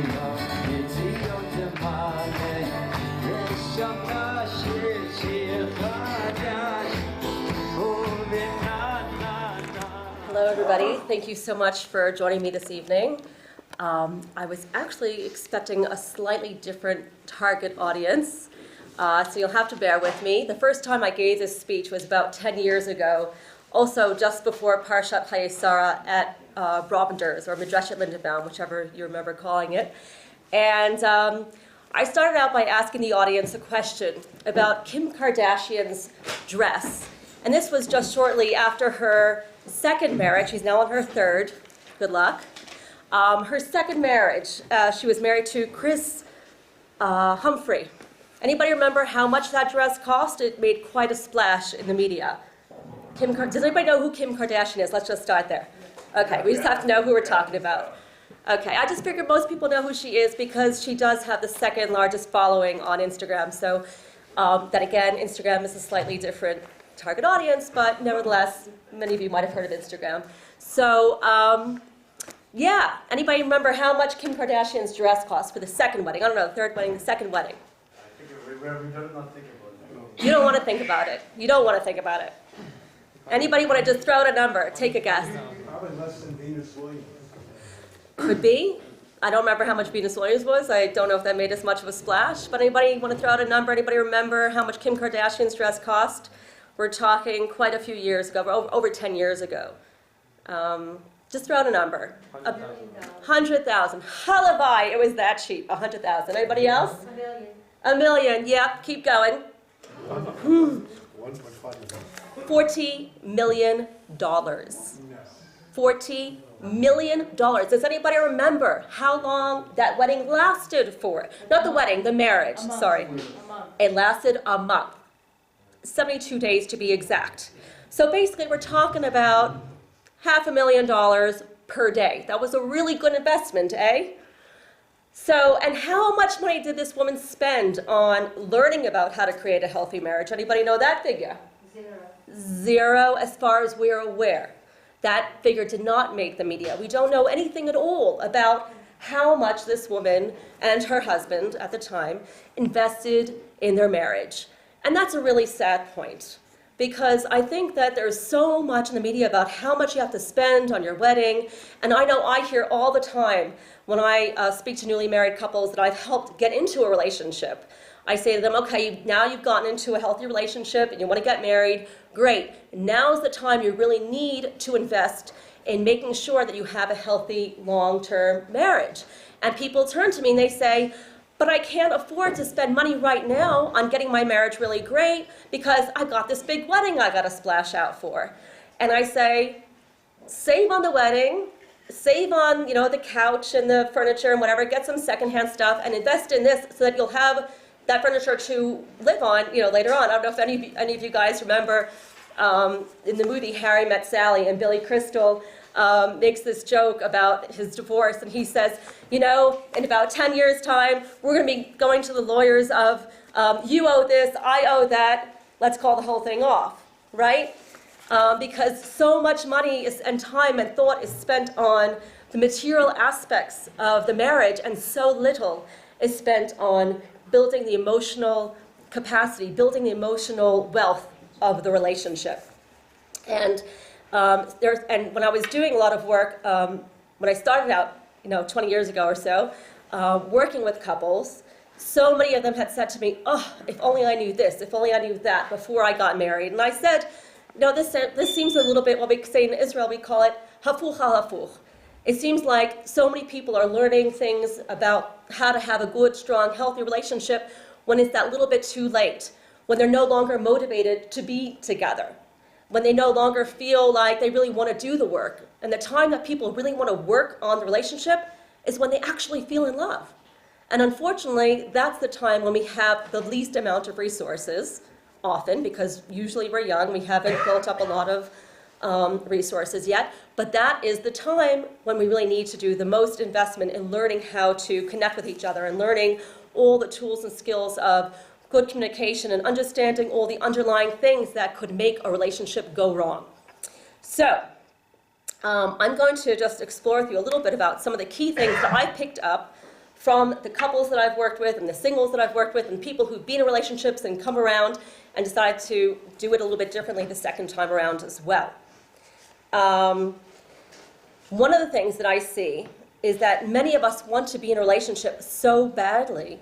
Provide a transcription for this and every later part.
Hello, everybody. Thank you so much for joining me this evening. I was actually expecting a slightly different target audience, so you'll have to bear with me. The first time I gave this speech was about 10 years ago, also just before Parshat Hayesara at Robinders, or Midrashet Lindenbaum, whichever you remember calling it. And I started out by asking the audience a question about Kim Kardashian's dress. And this was just shortly after her second marriage. She's now on her third. Good luck. Her second marriage, she was married to Chris Humphrey. Anybody remember how much that dress cost? It made quite a splash in the media. Does anybody know who Kim Kardashian is? Let's just start there. Okay, we just have to know who we're talking about. Okay, I just figured most people know who she is because she does have the second largest following on Instagram. So that again, Instagram is a slightly different target audience, but nevertheless, many of you might have heard of Instagram. So yeah, anybody remember how much Kim Kardashian's dress cost for the second wedding? I don't know, the third wedding, the second wedding. I think we do not think about it. You don't want to think about it. You don't want to think about it. Anybody want to just throw out a number? Take a guess. Probably less than Venus Williams. Could be. I don't remember how much Venus Williams was. I don't know if that made as much of a splash. But anybody want to throw out a number? Anybody remember how much Kim Kardashian's dress cost? We're talking quite a few years ago, over 10 years ago. Just throw out a number. 100,000. Halavai, it was that cheap, 100,000. Anybody else? $1 million. $1 million, yeah, keep going. 1.5 $40 million. $40 million. Does anybody remember how long that wedding lasted for? Not the wedding, the marriage, sorry. A month. It lasted a month. 72 days to be exact. So basically we're talking about $500,000 per day. That was a really good investment, eh? So, and how much money did this woman spend on learning about how to create a healthy marriage? Anybody know that figure? Zero, as far as we're aware. That figure did not make the media. We don't know anything at all about how much this woman and her husband at the time invested in their marriage. And that's a really sad point, because I think that there's so much in the media about how much you have to spend on your wedding. And I know I hear all the time when I speak to newly married couples that I've helped get into a relationship. I say to them, okay, now you've gotten into a healthy relationship and you want to get married, great. Now's the time you really need to invest in making sure that you have a healthy, long-term marriage. And people turn to me and they say, but I can't afford to spend money right now on getting my marriage really great because I've got this big wedding I got to splash out for. And I say, save on the wedding, save on the couch and the furniture and whatever, get some secondhand stuff and invest in this so that you'll have that furniture to live on later on. I don't know if any of you guys remember in the movie Harry Met Sally, and Billy Crystal makes this joke about his divorce, and he says, in about 10 years' time, we're going to be going to the lawyers of, you owe this, I owe that, let's call the whole thing off, right? Because so much money and time and thought is spent on the material aspects of the marriage, and so little is spent on building the emotional capacity, building the emotional wealth of the relationship. And when I was doing a lot of work, when I started out, 20 years ago or so, working with couples, so many of them had said to me, oh, if only I knew this, if only I knew that before I got married. And I said, this seems a little bit, what we say in Israel, we call it hafuch al hafuch. It seems like so many people are learning things about how to have a good, strong, healthy relationship when it's that little bit too late, when they're no longer motivated to be together, when they no longer feel like they really want to do the work. And the time that people really want to work on the relationship is when they actually feel in love. And unfortunately, that's the time when we have the least amount of resources, often, because usually we're young, we haven't built up a lot of resources yet, but that is the time when we really need to do the most investment in learning how to connect with each other and learning all the tools and skills of good communication and understanding all the underlying things that could make a relationship go wrong. So, I'm going to just explore with you a little bit about some of the key things that I picked up from the couples that I've worked with and the singles that I've worked with and people who've been in relationships and come around and decide to do it a little bit differently the second time around as well. One of the things that I see is that many of us want to be in a relationship so badly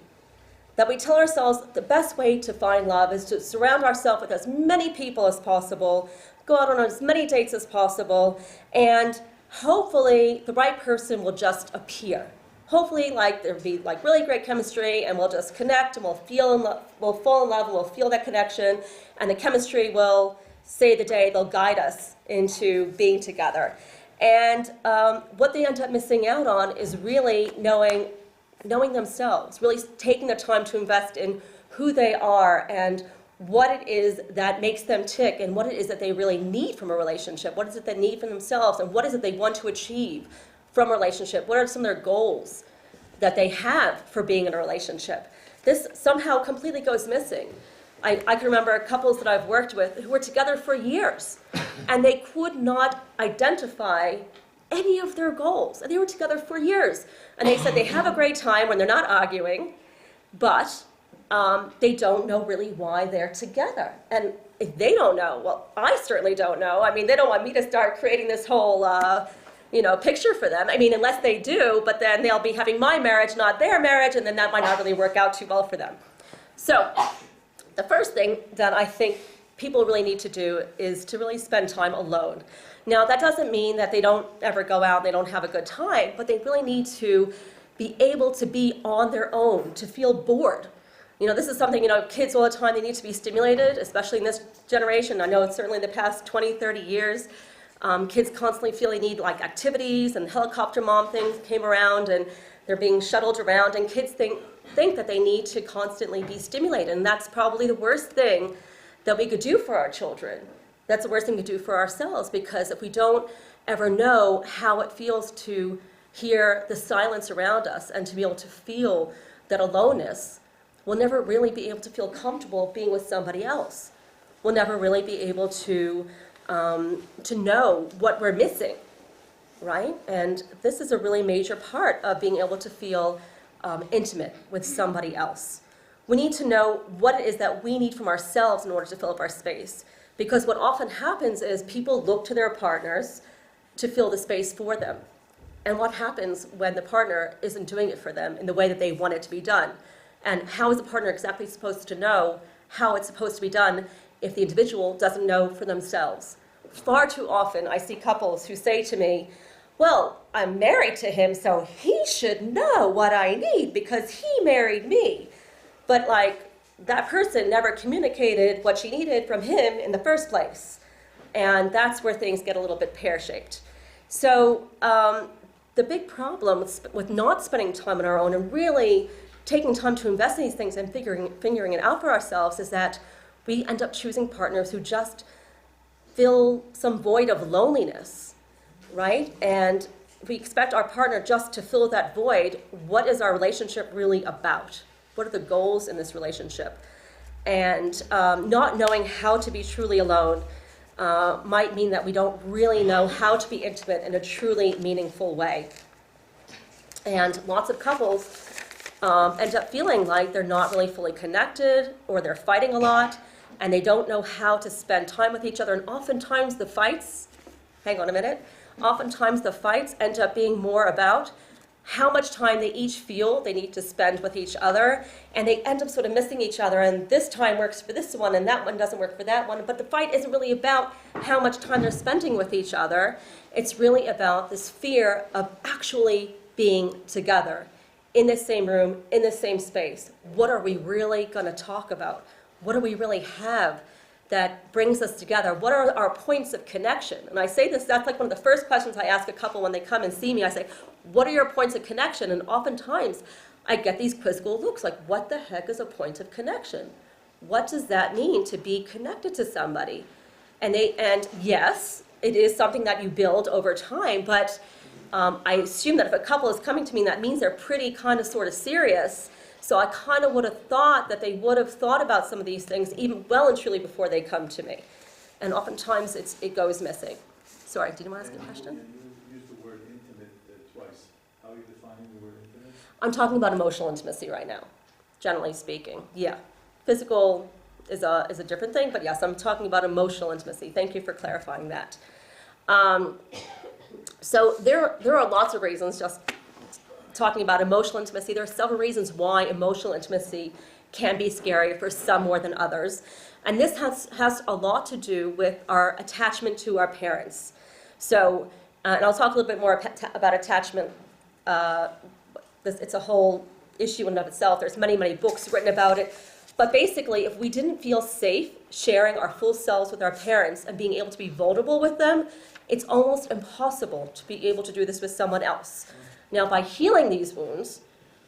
that we tell ourselves the best way to find love is to surround ourselves with as many people as possible, go out on as many dates as possible, and hopefully the right person will just appear. Hopefully, there'll be really great chemistry, and we'll just connect, and we'll fall in love, and we'll feel that connection, and the chemistry will save the day. They'll guide us into being together. And what they end up missing out on is really knowing themselves, really taking the time to invest in who they are and what it is that makes them tick and what it is that they really need from a relationship, what is it they need from themselves, and what is it they want to achieve from a relationship, what are some of their goals that they have for being in a relationship. This somehow completely goes missing. I can remember couples that I've worked with who were together for years, and they could not identify any of their goals. And they were together for years. And they said they have a great time when they're not arguing, but they don't know really why they're together. And if they don't know, well, I certainly don't know. I mean, they don't want me to start creating this whole picture for them. I mean, unless they do, but then they'll be having my marriage, not their marriage, and then that might not really work out too well for them. So the first thing that I think people really need to do is to really spend time alone. Now, that doesn't mean that they don't ever go out, they don't have a good time, but they really need to be able to be on their own, to feel bored. This is something, kids all the time, they need to be stimulated, especially in this generation. I know it's certainly in the past 20, 30 years. Kids constantly feel they need activities, and helicopter mom things came around, and they're being shuttled around, and kids think that they need to constantly be stimulated, and that's probably the worst thing that we could do for our children. That's the worst thing to do for ourselves, because if we don't ever know how it feels to hear the silence around us and to be able to feel that aloneness, we'll never really be able to feel comfortable being with somebody else. We'll never really be able to know what we're missing, right? And this is a really major part of being able to feel intimate with somebody else. We need to know what it is that we need from ourselves in order to fill up our space. Because what often happens is people look to their partners to fill the space for them. And what happens when the partner isn't doing it for them in the way that they want it to be done? And how is the partner exactly supposed to know how it's supposed to be done if the individual doesn't know for themselves? Far too often I see couples who say to me, well, I'm married to him, so he should know what I need because he married me. But that person never communicated what she needed from him in the first place. And that's where things get a little bit pear-shaped. So the big problem with not spending time on our own and really taking time to invest in these things and figuring it out for ourselves is that we end up choosing partners who just fill some void of loneliness, right? And we expect our partner just to fill that void. What is our relationship really about? What are the goals in this relationship? And not knowing how to be truly alone might mean that we don't really know how to be intimate in a truly meaningful way. And lots of couples end up feeling like they're not really fully connected, or they're fighting a lot, and they don't know how to spend time with each other. And oftentimes the fights end up being more about how much time they each feel they need to spend with each other, and they end up sort of missing each other, and this time works for this one, and that one doesn't work for that one. But the fight isn't really about how much time they're spending with each other. It's really about this fear of actually being together in the same room, in the same space. What are we really going to talk about? What do we really have that brings us together? What are our points of connection? And I say this, that's one of the first questions I ask a couple when they come and see me. I say, what are your points of connection? And oftentimes I get these quizzical looks like, what the heck is a point of connection? What does that mean to be connected to somebody? And yes, it is something that you build over time, but I assume that if a couple is coming to me, that means they're pretty kind of sort of serious. So I kind of would have thought that they would have thought about some of these things even well and truly before they come to me. And oftentimes it goes missing. Sorry, did you want to ask a question? You used the word intimate twice. How are you defining the word intimate? I'm talking about emotional intimacy right now, generally speaking. Yeah. Physical is a different thing, but yes, I'm talking about emotional intimacy. Thank you for clarifying that. So there are lots of reasons, just talking about emotional intimacy, there are several reasons why emotional intimacy can be scary for some more than others. And this has a lot to do with our attachment to our parents. So, and I'll talk a little bit more about attachment. It's a whole issue in and of itself. There's many, many books written about it. But basically, if we didn't feel safe sharing our full selves with our parents and being able to be vulnerable with them, it's almost impossible to be able to do this with someone else. Now, by healing these wounds,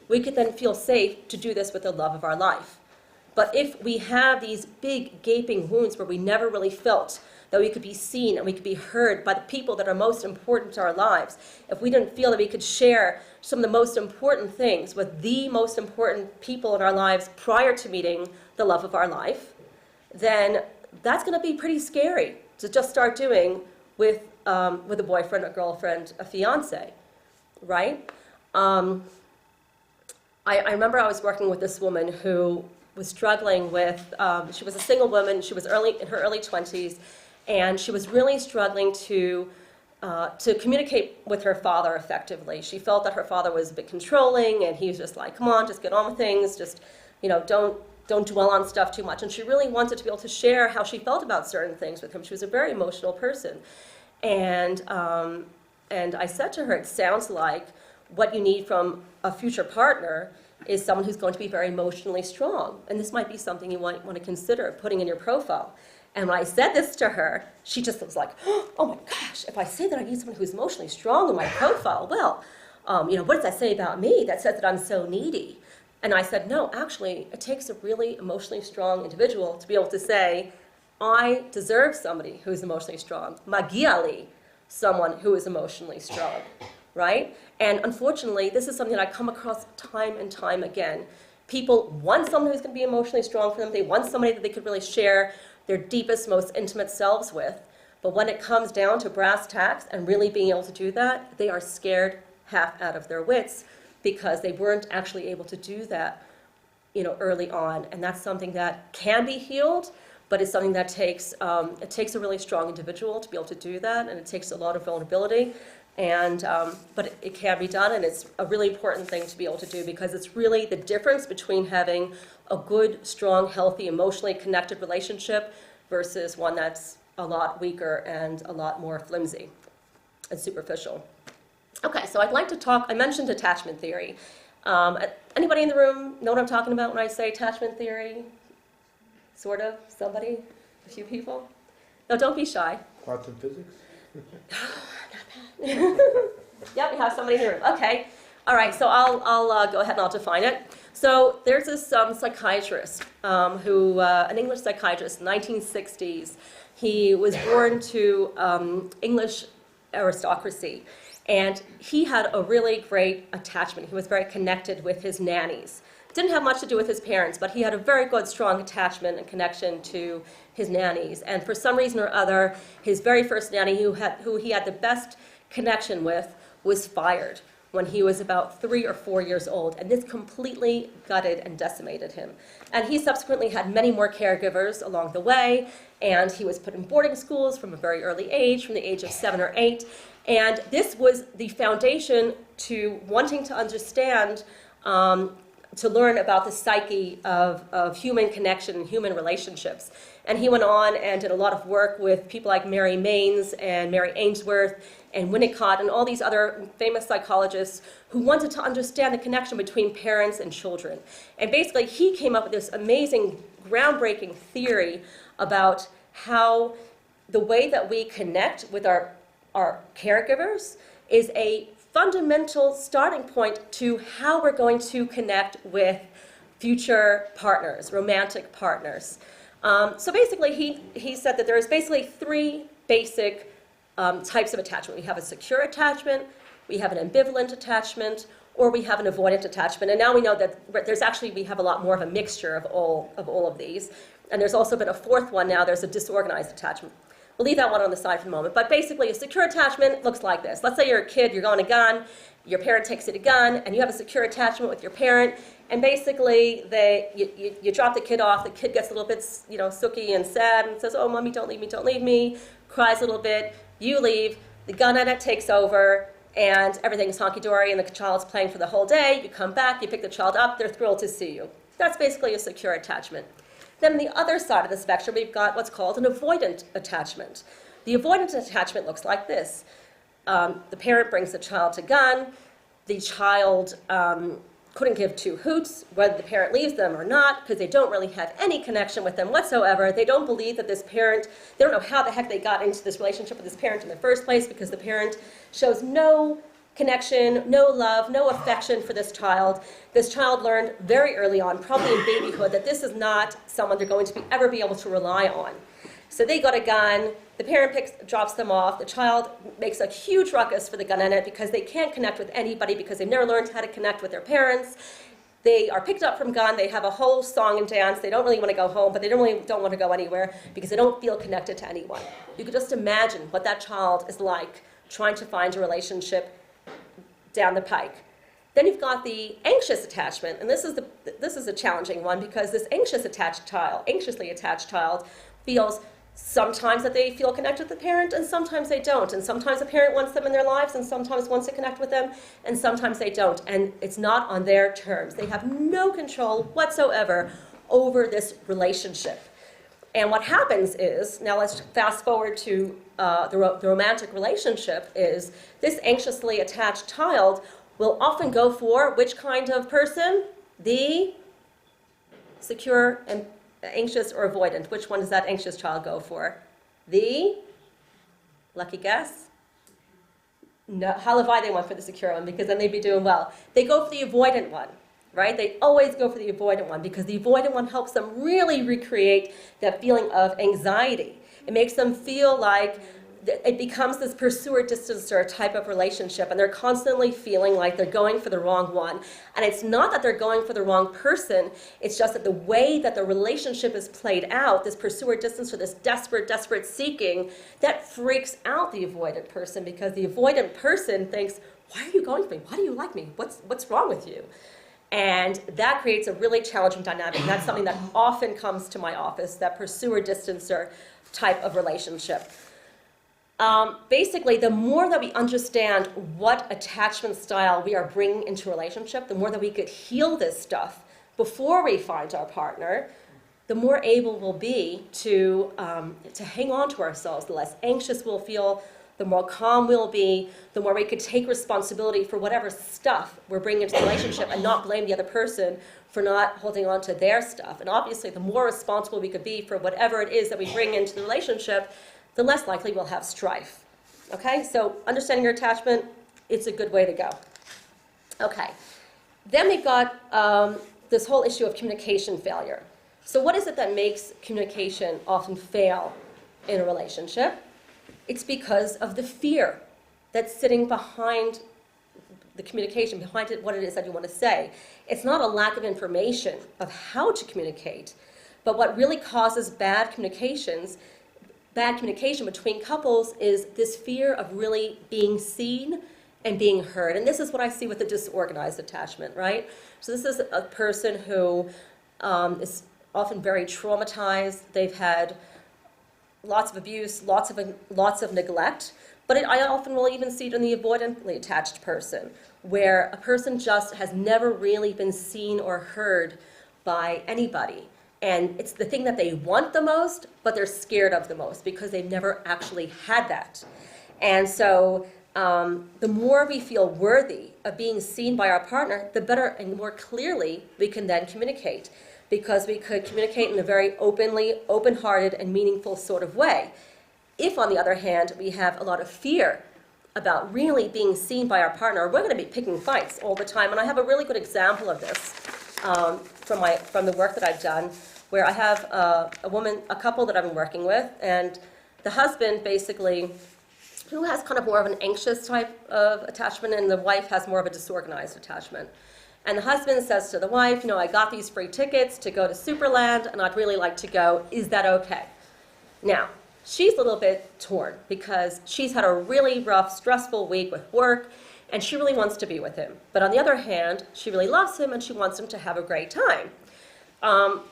we could then feel safe to do this with the love of our life. But if we have these big, gaping wounds where we never really felt that we could be seen and we could be heard by the people that are most important to our lives, if we didn't feel that we could share some of the most important things with the most important people in our lives prior to meeting the love of our life, then that's going to be pretty scary to just start doing with a boyfriend, a girlfriend, a fiance, right? I remember I was working with this woman who was struggling with, she was a single woman, she was in her early 20s, and she was really struggling to communicate with her father effectively. She felt that her father was a bit controlling, and he was just like, come on, just get on with things, just, don't dwell on stuff too much. And she really wanted to be able to share how she felt about certain things with him. She was a very emotional person. And I said to her, it sounds like what you need from a future partner is someone who's going to be very emotionally strong. And this might be something you want to consider putting in your profile. And when I said this to her, she just was like, oh my gosh, if I say that I need someone who's emotionally strong in my profile, well, what does that say about me? That says that I'm so needy. And I said, no, actually, it takes a really emotionally strong individual to be able to say, I deserve somebody who's emotionally strong. Magia li, someone who is emotionally strong, right? And unfortunately, this is something that I come across time and time again. People want someone who's going to be emotionally strong for them. They want somebody that they could really share their deepest, most intimate selves with. But when it comes down to brass tacks and really being able to do that, they are scared half out of their wits because they weren't actually able to do that, early on. And that's something that can be healed, but it's something that takes a really strong individual to be able to do that, and it takes a lot of vulnerability. But it can be done, and it's a really important thing to be able to do because it's really the difference between having a good, strong, healthy, emotionally connected relationship versus one that's a lot weaker and a lot more flimsy and superficial. Okay, so I'd like to talk, I mentioned attachment theory. Anybody in the room know what I'm talking about when I say attachment theory? Sort of? Somebody? A few people? No, don't be shy. Quantum physics? Yep, we have somebody in the room. Okay. All right, so I'll go ahead and I'll define it. So there's this psychiatrist, an English psychiatrist in the 1960s. He was born to English aristocracy, and he had a really great attachment. He was very connected with his nannies. Didn't have much to do with his parents, but he had a very good, strong attachment and connection to his nannies. And for some reason or other, his very first nanny, who he had the best connection with, was fired when he was about 3 or 4 years old. And this completely gutted and decimated him. And he subsequently had many more caregivers along the way. And he was put in boarding schools from a very early age, from the age of 7 or 8. And this was the foundation to wanting to understand to learn about the psyche of human connection and human relationships. And he went on and did a lot of work with people like Mary Maines and Mary Ainsworth and Winnicott and all these other famous psychologists who wanted to understand the connection between parents and children. And basically he came up with this amazing, groundbreaking theory about how the way that we connect with our caregivers is a fundamental starting point to how we're going to connect with future partners, romantic partners. So basically, he said that there is basically 3 basic types of attachment. We have a secure attachment, we have an ambivalent attachment, or we have an avoidant attachment. And now we know that we have a lot more of a mixture of all of these. And there's also been a 4th one now, there's a disorganized attachment. We'll leave that one on the side for the moment. But basically, a secure attachment looks like this. Let's say you're a kid, you're going to gun, your parent takes you to gun, and you have a secure attachment with your parent, and basically you drop the kid off, the kid gets a little bit sooky and sad and says, oh, mommy, don't leave me, cries a little bit, you leave, the gun addict takes over, and everything's honky-dory, and the child's playing for the whole day. You come back, you pick the child up, they're thrilled to see you. That's basically a secure attachment. Then on the other side of the spectrum, we've got what's called an avoidant attachment. The avoidant attachment looks like this. The parent brings the child to gun. The child couldn't give two hoots whether the parent leaves them or not, because they don't really have any connection with them whatsoever. They don't believe that this parent, they don't know how the heck they got into this relationship with this parent in the first place, because the parent shows no connection, no love, no affection for this child. This child learned very early on, probably in babyhood, that this is not someone they're going to ever be able to rely on. So they got a gun, the parent drops them off, the child makes a huge ruckus for the gun addict because they can't connect with anybody because they've never learned how to connect with their parents. They are picked up from gun, they have a whole song and dance, they don't really want to go home, but they don't want to go anywhere because they don't feel connected to anyone. You could just imagine what that child is like trying to find a relationship down the pike. Then you've got the anxious attachment, and this is a challenging one because this anxiously attached child feels sometimes that they feel connected with the parent, and sometimes they don't. And sometimes the parent wants them in their lives, and sometimes wants to connect with them, and sometimes they don't. And it's not on their terms. They have no control whatsoever over this relationship. And what happens is, now let's fast forward to the romantic relationship, is this anxiously attached child will often go for which kind of person? The secure and anxious or avoidant. Which one does that anxious child go for? The, lucky guess? No, Halavai they want for the secure one because then they'd be doing well. They go for the avoidant one, right? They always go for the avoidant one because the avoidant one helps them really recreate that feeling of anxiety. It makes them feel like it becomes this pursuer-distancer type of relationship, and they're constantly feeling like they're going for the wrong one. And it's not that they're going for the wrong person, it's just that the way that the relationship is played out, this pursuer-distancer, this desperate seeking, that freaks out the avoidant person because the avoidant person thinks, why are you going for me? Why do you like me? What's wrong with you? And that creates a really challenging dynamic. And that's something that often comes to my office, that pursuer-distancer type of relationship. Basically, the more that we understand what attachment style we are bringing into a relationship, the more that we could heal this stuff before we find our partner, the more able we'll be to hang on to ourselves. The less anxious we'll feel, the more calm we'll be, the more we could take responsibility for whatever stuff we're bringing into the relationship and not blame the other person for not holding on to their stuff. And obviously, the more responsible we could be for whatever it is that we bring into the relationship, the less likely we'll have strife. Okay, so understanding your attachment, it's a good way to go. Okay, then we've got this whole issue of communication failure. So what is it that makes communication often fail in a relationship? It's because of the fear that's sitting behind the communication, behind it, what it is that you want to say. It's not a lack of information of how to communicate, but what really causes bad communication between couples is this fear of really being seen and being heard. And this is what I see with the disorganized attachment, right? So this is a person who is often very traumatized. They've had lots of abuse, lots of neglect. But I often will even see it in the avoidantly attached person, where a person just has never really been seen or heard by anybody. And it's the thing that they want the most, but they're scared of the most because they've never actually had that. And so the more we feel worthy of being seen by our partner, the better and more clearly we can then communicate, because we could communicate in a very open-hearted and meaningful sort of way. If, on the other hand, we have a lot of fear about really being seen by our partner, we're going to be picking fights all the time. And I have a really good example of this from the work that I've done, where I have a couple that I've been working with, and the husband basically, who has kind of more of an anxious type of attachment, and the wife has more of a disorganized attachment. And the husband says to the wife, I got these free tickets to go to Superland, and I'd really like to go. Is that okay? Now, she's a little bit torn because she's had a really rough, stressful week with work, And she really wants to be with him. But on the other hand, she really loves him and she wants him to have a great time.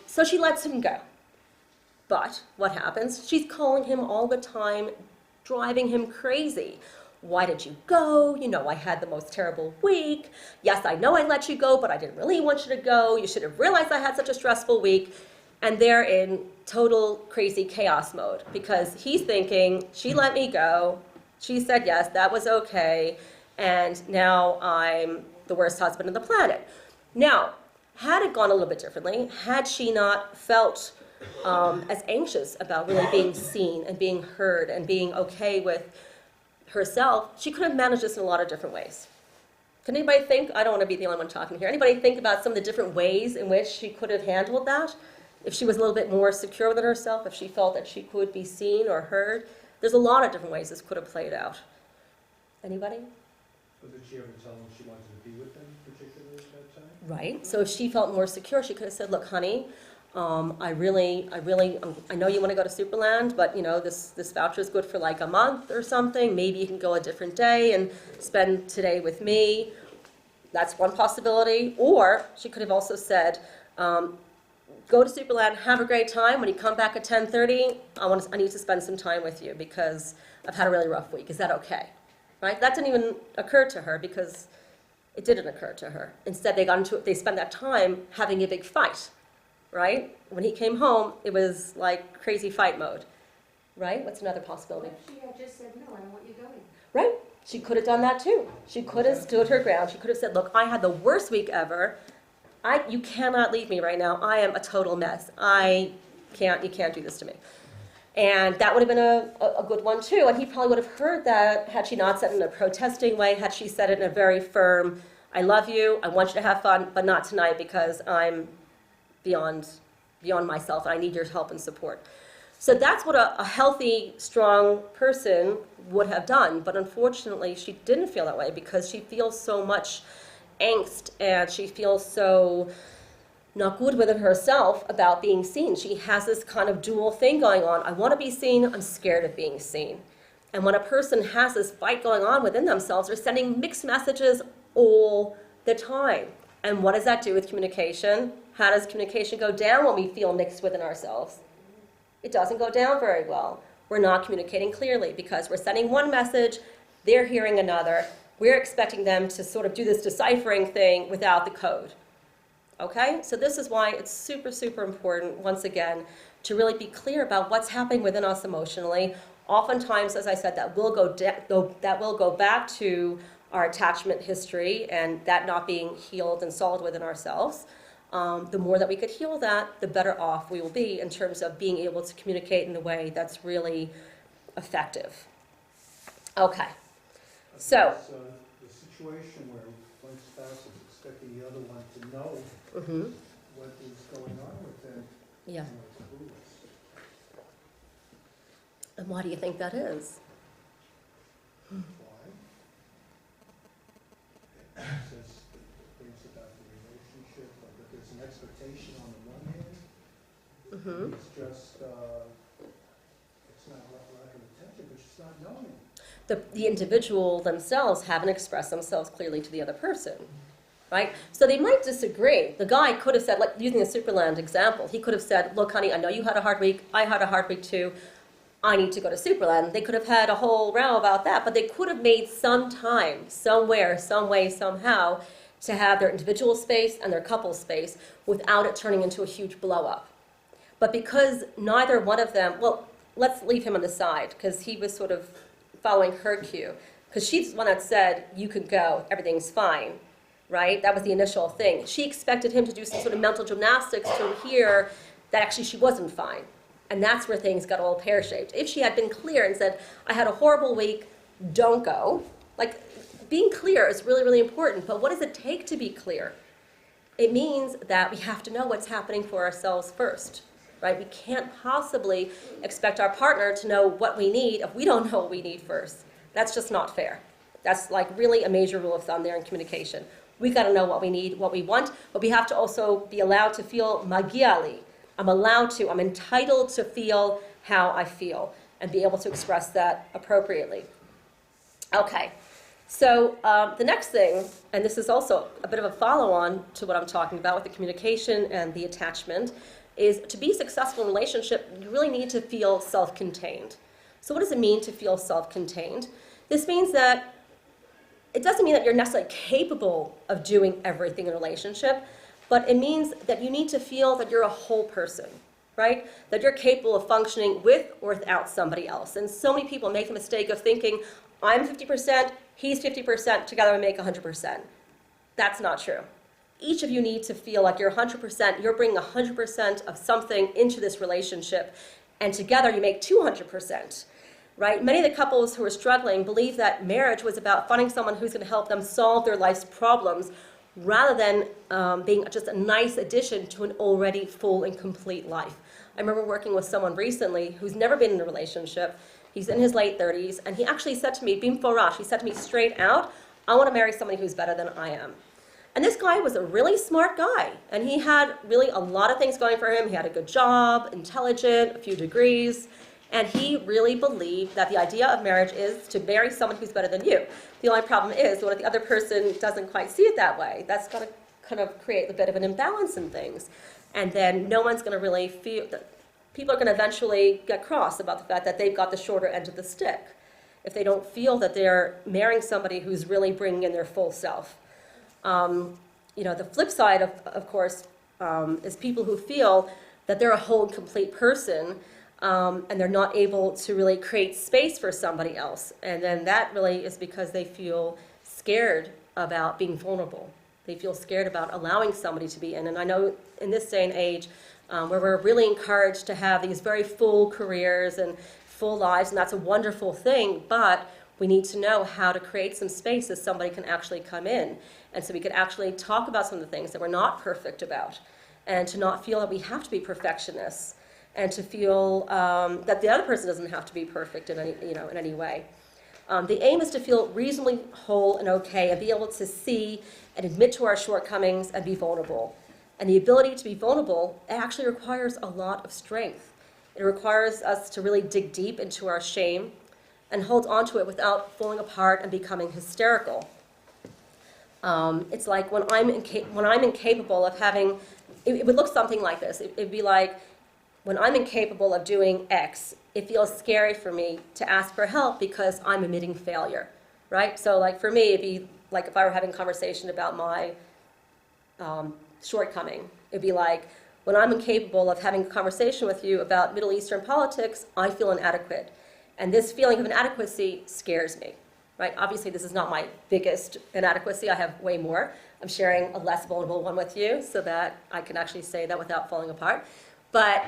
So she lets him go. But what happens? She's calling him all the time, driving him crazy. Why did you go? You know, I had the most terrible week. Yes, I know I let you go, but I didn't really want you to go. You should have realized I had such a stressful week. And they're in total crazy chaos mode because he's thinking, she let me go. She said yes, that was okay. And now I'm the worst husband on the planet. Now, had it gone a little bit differently, had she not felt as anxious about really being seen and being heard and being okay with herself, she could have managed this in a lot of different ways. Can anybody think, I don't want to be the only one talking here, anybody think about some of the different ways in which she could have handled that? If she was a little bit more secure within herself, if she felt that she could be seen or heard? There's a lot of different ways this could have played out. Anybody? But did she ever tell him she wanted to be with him, particularly at that time? Right. So if she felt more secure, she could have said, look, honey, I know you want to go to Superland, but you know, this voucher is good for like a month or something. Maybe you can go a different day and spend today with me. That's one possibility. Or she could have also said, go to Superland, have a great time. When you come back at 10:30, I need to spend some time with you because I've had a really rough week. Is that okay? Right? That didn't even occur to her because it didn't occur to her. Instead, they spent that time having a big fight. Right? When he came home, it was like crazy fight mode. Right? What's another possibility? What if she had just said, no, I don't want you going? Right? She could have done that too. She could have stood her ground. She could have said, look, I had the worst week ever. You cannot leave me right now. I am a total mess. You can't do this to me. And that would have been a good one too. And he probably would have heard that had she not said it in a protesting way, had she said it in a very firm, I love you, I want you to have fun, but not tonight because I'm beyond myself and I need your help and support. So that's what a healthy, strong person would have done. But unfortunately, she didn't feel that way because she feels so much angst and she feels so not good within herself about being seen. She has this kind of dual thing going on. I want to be seen, I'm scared of being seen. And when a person has this fight going on within themselves, they're sending mixed messages all the time. And what does that do with communication? How does communication go down when we feel mixed within ourselves? It doesn't go down very well. We're not communicating clearly because we're sending one message, they're hearing another. We're expecting them to sort of do this deciphering thing without the code. Okay? So this is why it's super, super important, once again, to really be clear about what's happening within us emotionally. Oftentimes, as I said, that will go back to our attachment history and that not being healed and solid within ourselves. The more that we could heal that, the better off we will be in terms of being able to communicate in a way that's really effective. Okay. So, the situation where one spouse is expecting the other one to know what is going on with them, yeah. it's clueless. And why do you think that is? Why? It says things about the relationship, but there's an expectation on the one hand. It's just, it's not lack of attention, but she's not knowing. The individual themselves haven't expressed themselves clearly to the other person, right? So they might disagree. The guy could have said, like using the Superland example, he could have said, look, honey, I know you had a hard week. I had a hard week too. I need to go to Superland. They could have had a whole row about that, but they could have made some time, somewhere, some way, somehow, to have their individual space and their couple space without it turning into a huge blow up. But because neither one of them, well, let's leave him on the side because he was sort of following her cue, because she's the one that said, you can go, everything's fine, right? That was the initial thing. She expected him to do some sort of mental gymnastics to hear that actually she wasn't fine. And that's where things got all pear-shaped. If she had been clear and said, I had a horrible week, don't go. Like, being clear is really, really important, but what does it take to be clear? It means that we have to know what's happening for ourselves first. Right? We can't possibly expect our partner to know what we need if we don't know what we need first. That's just not fair. That's like really a major rule of thumb there in communication. We got to know what we need, what we want, but we have to also be allowed to feel magiali. I'm entitled to feel how I feel and be able to express that appropriately. Okay, So the next thing, and this is also a bit of a follow-on to what I'm talking about with the communication and the attachment, is to be successful in a relationship, you really need to feel self-contained. So what does it mean to feel self-contained? This means that it doesn't mean that you're necessarily capable of doing everything in a relationship, but it means that you need to feel that you're a whole person, right? That you're capable of functioning with or without somebody else. And so many people make the mistake of thinking, I'm 50%, he's 50%, together we make 100%. That's not true. Each of you need to feel like you're 100%, you're bringing 100% of something into this relationship, and together you make 200%. Right? Many of the couples who are struggling believe that marriage was about finding someone who's going to help them solve their life's problems rather than being just a nice addition to an already full and complete life. I remember working with someone recently who's never been in a relationship. He's in his late 30s, and he actually said to me, Bim Forash, he said to me straight out, I want to marry somebody who's better than I am. And this guy was a really smart guy, and he had really a lot of things going for him. He had a good job, intelligent, a few degrees. And he really believed that the idea of marriage is to marry someone who's better than you. The only problem is, what if the other person doesn't quite see it that way? That's going to kind of create a bit of an imbalance in things. And then no one's going to really feel that people are going to eventually get cross about the fact that they've got the shorter end of the stick if they don't feel that they're marrying somebody who's really bringing in their full self. The flip side, of course, is people who feel that they're a whole and complete person, and they're not able to really create space for somebody else. And then that really is because they feel scared about being vulnerable. They feel scared about allowing somebody to be in. And I know in this day and age, where we're really encouraged to have these very full careers and full lives, and that's a wonderful thing, but we need to know how to create some space so somebody can actually come in. And so we can actually talk about some of the things that we're not perfect about, and to not feel that we have to be perfectionists, and to feel that the other person doesn't have to be perfect in any way. The aim is to feel reasonably whole and okay, and be able to see and admit to our shortcomings and be vulnerable. And the ability to be vulnerable actually requires a lot of strength. It requires us to really dig deep into our shame and hold on to it without falling apart and becoming hysterical. It's like when I'm incapable of having, it would look something like this. It'd be like, when I'm incapable of doing X, it feels scary for me to ask for help because I'm admitting failure, right? So like for me, it'd be like if I were having a conversation about my shortcoming. It'd be like, when I'm incapable of having a conversation with you about Middle Eastern politics, I feel inadequate. And this feeling of inadequacy scares me, right? Obviously, this is not my biggest inadequacy. I have way more. I'm sharing a less vulnerable one with you so that I can actually say that without falling apart. But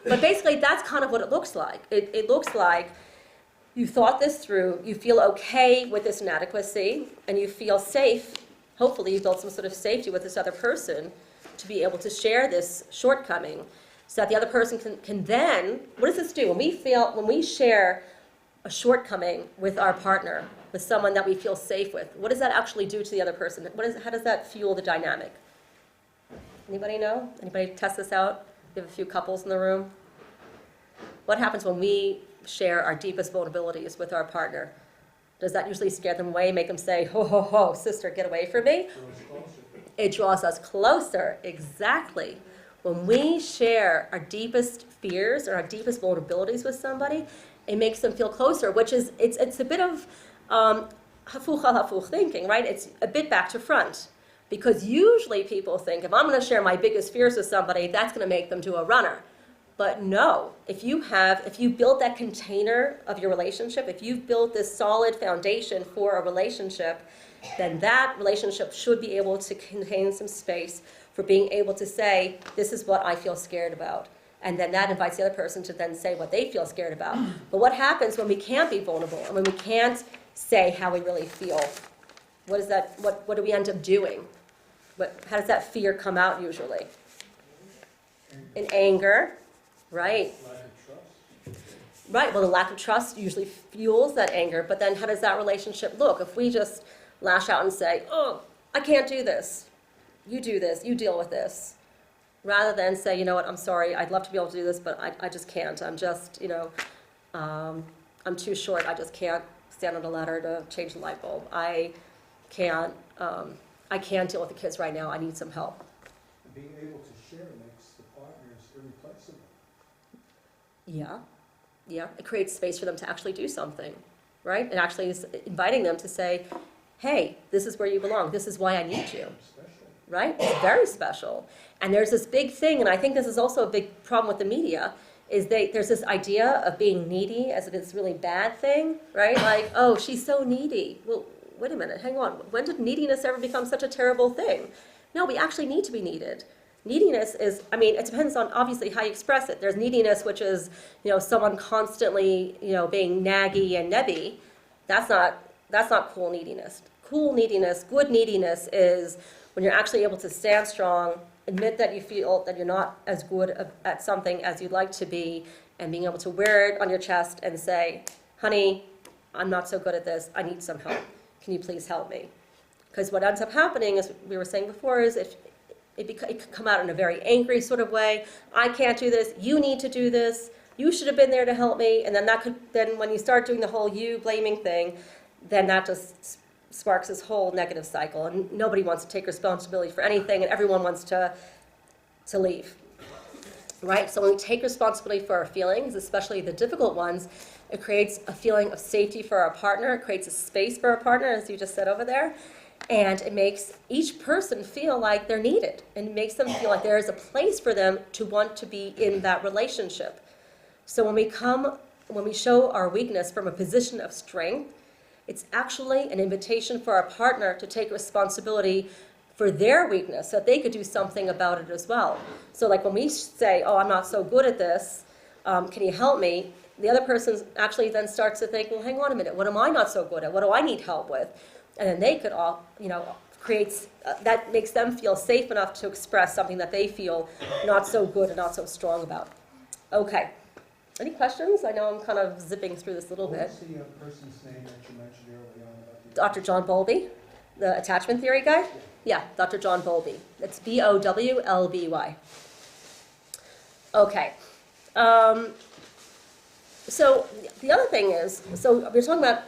basically, that's kind of what it looks like. It looks like you thought this through, you feel okay with this inadequacy, and you feel safe. Hopefully, you built some sort of safety with this other person to be able to share this shortcoming so that the other person can then, what does this do? When we share a shortcoming with our partner, with someone that we feel safe with, what does that actually do to the other person? How does that fuel the dynamic? Anybody know? Anybody test this out? We have a few couples in the room. What happens when we share our deepest vulnerabilities with our partner? Does that usually scare them away, make them say, ho, ho, ho, sister, get away from me? It draws us closer, exactly. When we share our deepest fears or our deepest vulnerabilities with somebody, it makes them feel closer, which is, it's a bit of hafuch thinking, right? It's a bit back to front. Because usually people think, if I'm going to share my biggest fears with somebody, that's going to make them do a runner. But no, if you build that container of your relationship, if you've built this solid foundation for a relationship, then that relationship should be able to contain some space for being able to say, this is what I feel scared about. And then that invites the other person to then say what they feel scared about. But what happens when we can't be vulnerable and when we can't say how we really feel? What is that? What do we end up doing? How does that fear come out usually? In anger, right? Lack of trust. Right, well, the lack of trust usually fuels that anger, but then how does that relationship look? If we just lash out and say, oh, I can't do this, you deal with this, rather than say, you know what, I'm sorry, I'd love to be able to do this, but I just can't. I'm just, I'm too short, I just can't stand on a ladder to change the light bulb. I can't deal with the kids right now. I need some help. And being able to share makes the partners irreplaceable. Yeah, yeah. It creates space for them to actually do something, right? It actually is inviting them to say, hey, this is where you belong. This is why I need you, Special. right? It's very special. And there's this big thing, and I think this is also a big problem with the media, is there's this idea of being needy as if it's a really bad thing, right? Like, oh, she's so needy. Well, wait a minute, hang on. When did neediness ever become such a terrible thing? No, we actually need to be needed. Neediness is, I mean, it depends on obviously how you express it. There's neediness, which is, someone constantly, being naggy and nebby. That's not cool neediness. Cool neediness, good neediness is when you're actually able to stand strong, admit that you feel that you're not as good at something as you'd like to be, and being able to wear it on your chest and say, honey, I'm not so good at this. I need some help. Can you please help me? Because what ends up happening, as we were saying before, is if it could come out in a very angry sort of way. I can't do this. You need to do this. You should have been there to help me. And then when you start doing the whole you blaming thing, then that just sparks this whole negative cycle. And nobody wants to take responsibility for anything, and everyone wants to leave. Right? So when we take responsibility for our feelings, especially the difficult ones, it creates a feeling of safety for our partner. It creates a space for our partner, as you just said over there. And it makes each person feel like they're needed. And it makes them feel like there is a place for them to want to be in that relationship. So when we show our weakness from a position of strength, it's actually an invitation for our partner to take responsibility for their weakness so that they could do something about it as well. So like when we say, oh, I'm not so good at this, can you help me? The other person actually then starts to think, well, hang on a minute, what am I not so good at? What do I need help with? And then they could all, creates, that makes them feel safe enough to express something that they feel not so good and not so strong about. Okay. Any questions? I know I'm kind of zipping through this a little bit. What was the person's name that you mentioned earlier on about the... Dr. John Bowlby, the attachment theory guy? Yeah, Dr. John Bowlby. It's Bowlby. Okay. So the other thing is, so we were talking about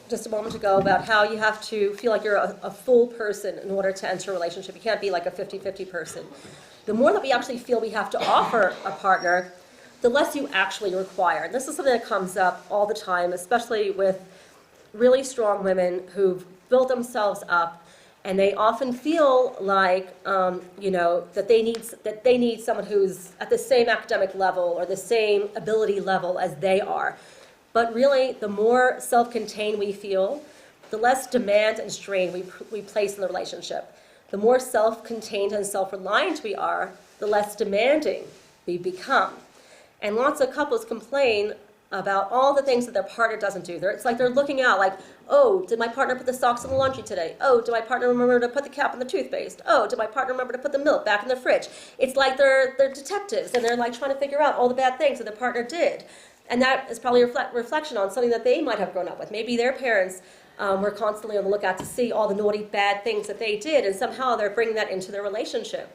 just a moment ago about how you have to feel like you're a full person in order to enter a relationship. You can't be like a 50-50 person. The more that we actually feel we have to offer a partner, the less you actually require. And this is something that comes up all the time, especially with really strong women who've built themselves up, and they often feel like, that they need someone who's at the same academic level or the same ability level as they are. But really, the more self-contained we feel, the less demand and strain we place in the relationship. The more self-contained and self-reliant we are, the less demanding we become. And lots of couples complain about all the things that their partner doesn't do. It's like they're looking out like, oh, did my partner put the socks in the laundry today? Oh, did my partner remember to put the cap in the toothpaste? Oh, did my partner remember to put the milk back in the fridge? It's like they're detectives, and they're like trying to figure out all the bad things that their partner did. And that is probably a reflection on something that they might have grown up with. Maybe their parents were constantly on the lookout to see all the naughty, bad things that they did, and somehow they're bringing that into their relationship.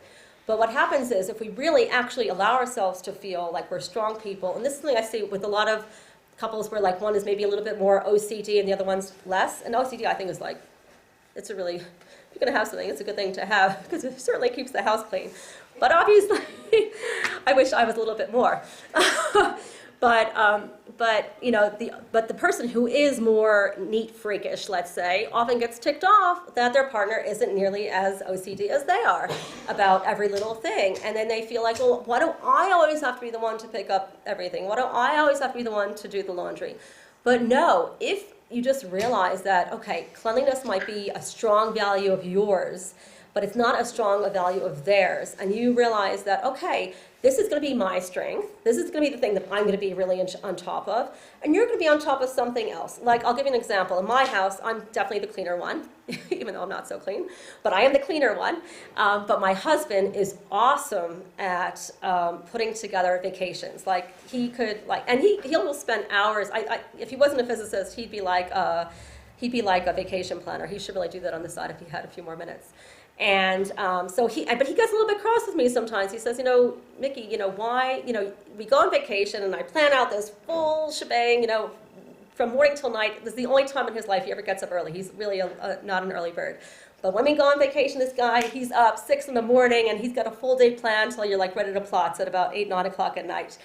But what happens is, if we really actually allow ourselves to feel like we're strong people, and this is something I see with a lot of couples where like one is maybe a little bit more OCD and the other one's less. And OCD, I think, is like, if you're going to have something, it's a good thing to have, because it certainly keeps the house clean. But obviously, I wish I was a little bit more. But the person who is more neat freakish, let's say, often gets ticked off that their partner isn't nearly as OCD as they are about every little thing. And then they feel like, well, why do I always have to be the one to pick up everything? Why do I always have to be the one to do the laundry? But no, if you just realize that, okay, cleanliness might be a strong value of yours, but it's not as strong a value of theirs, and you realize that, okay, this is going to be my strength. This is going to be the thing that I'm going to be really on top of. And you're going to be on top of something else. Like, I'll give you an example. In my house, I'm definitely the cleaner one, even though I'm not so clean. But I am the cleaner one. But my husband is awesome at putting together vacations. Like, he could, and he'll spend hours. If he wasn't a physicist, he'd be like a vacation planner. He should really do that on the side if he had a few more minutes. And but he gets a little bit cross with me sometimes. He says, Micki, why, we go on vacation and I plan out this full shebang, from morning till night. This is the only time in his life he ever gets up early. He's really not an early bird. But when we go on vacation, this guy, he's up 6 in the morning, and he's got a full day planned till you're like ready to plot at about 8, 9 o'clock at night.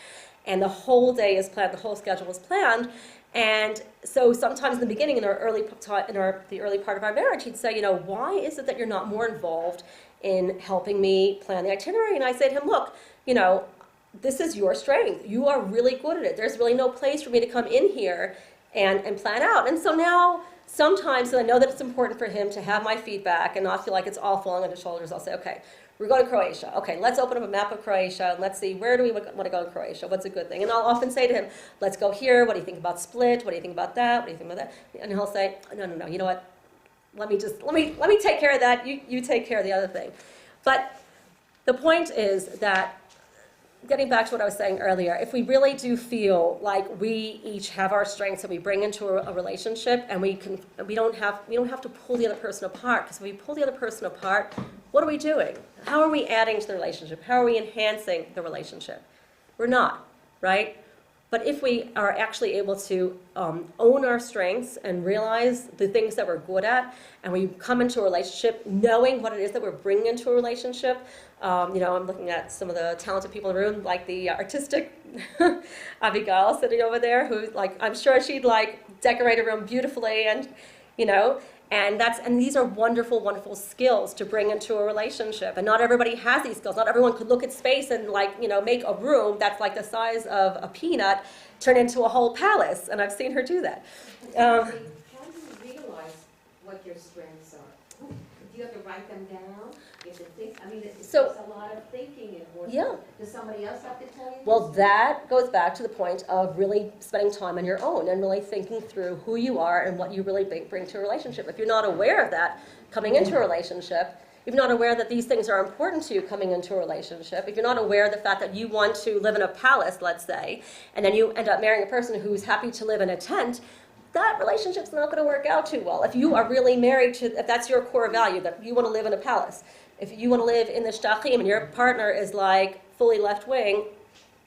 And the whole day is planned, the whole schedule is planned. And so sometimes in the beginning, in the early part of our marriage, he'd say, why is it that you're not more involved in helping me plan the itinerary? And I say to him, look, this is your strength. You are really good at it. There's really no place for me to come in here and plan out. And so now, sometimes, and I know that it's important for him to have my feedback and not feel like it's all falling on his shoulders, I'll say, okay, we're going to Croatia. Okay, let's open up a map of Croatia and let's see, where do we want to go in Croatia? What's a good thing? And I'll often say to him, let's go here. What do you think about Split? What do you think about that? What do you think about that? And he'll say, no, you know what? Let me take care of that. You take care of the other thing. But the point is that, getting back to what I was saying earlier, if we really do feel like we each have our strengths that we bring into a relationship, and we don't have to pull the other person apart, because if we pull the other person apart, what are we doing? How are we adding to the relationship? How are we enhancing the relationship? We're not, right? But if we are actually able to own our strengths and realize the things that we're good at, and we come into a relationship knowing what it is that we're bringing into a relationship, I'm looking at some of the talented people in the room, like the artistic Abigail sitting over there, who, I'm sure she'd decorate a room beautifully, and and these are wonderful, wonderful skills to bring into a relationship. And not everybody has these skills. Not everyone could look at space and make a room that's like the size of a peanut turn into a whole palace. And I've seen her do that. How do you realize what your strengths are? Do you have to write them down? You have to think. I mean, it takes a lot of thinking in order. Yeah. Does somebody else have to tell you? Well, that goes back to the point of really spending time on your own and really thinking through who you are and what you really bring to a relationship. If you're not aware of that coming into a relationship, if you're not aware that these things are important to you coming into a relationship, if you're not aware of the fact that you want to live in a palace, let's say, and then you end up marrying a person who's happy to live in a tent, that relationship's not going to work out too well. If you are really married to, if that's your core value, that you want to live in a palace, if you want to live in the shtachim and your partner is fully left wing,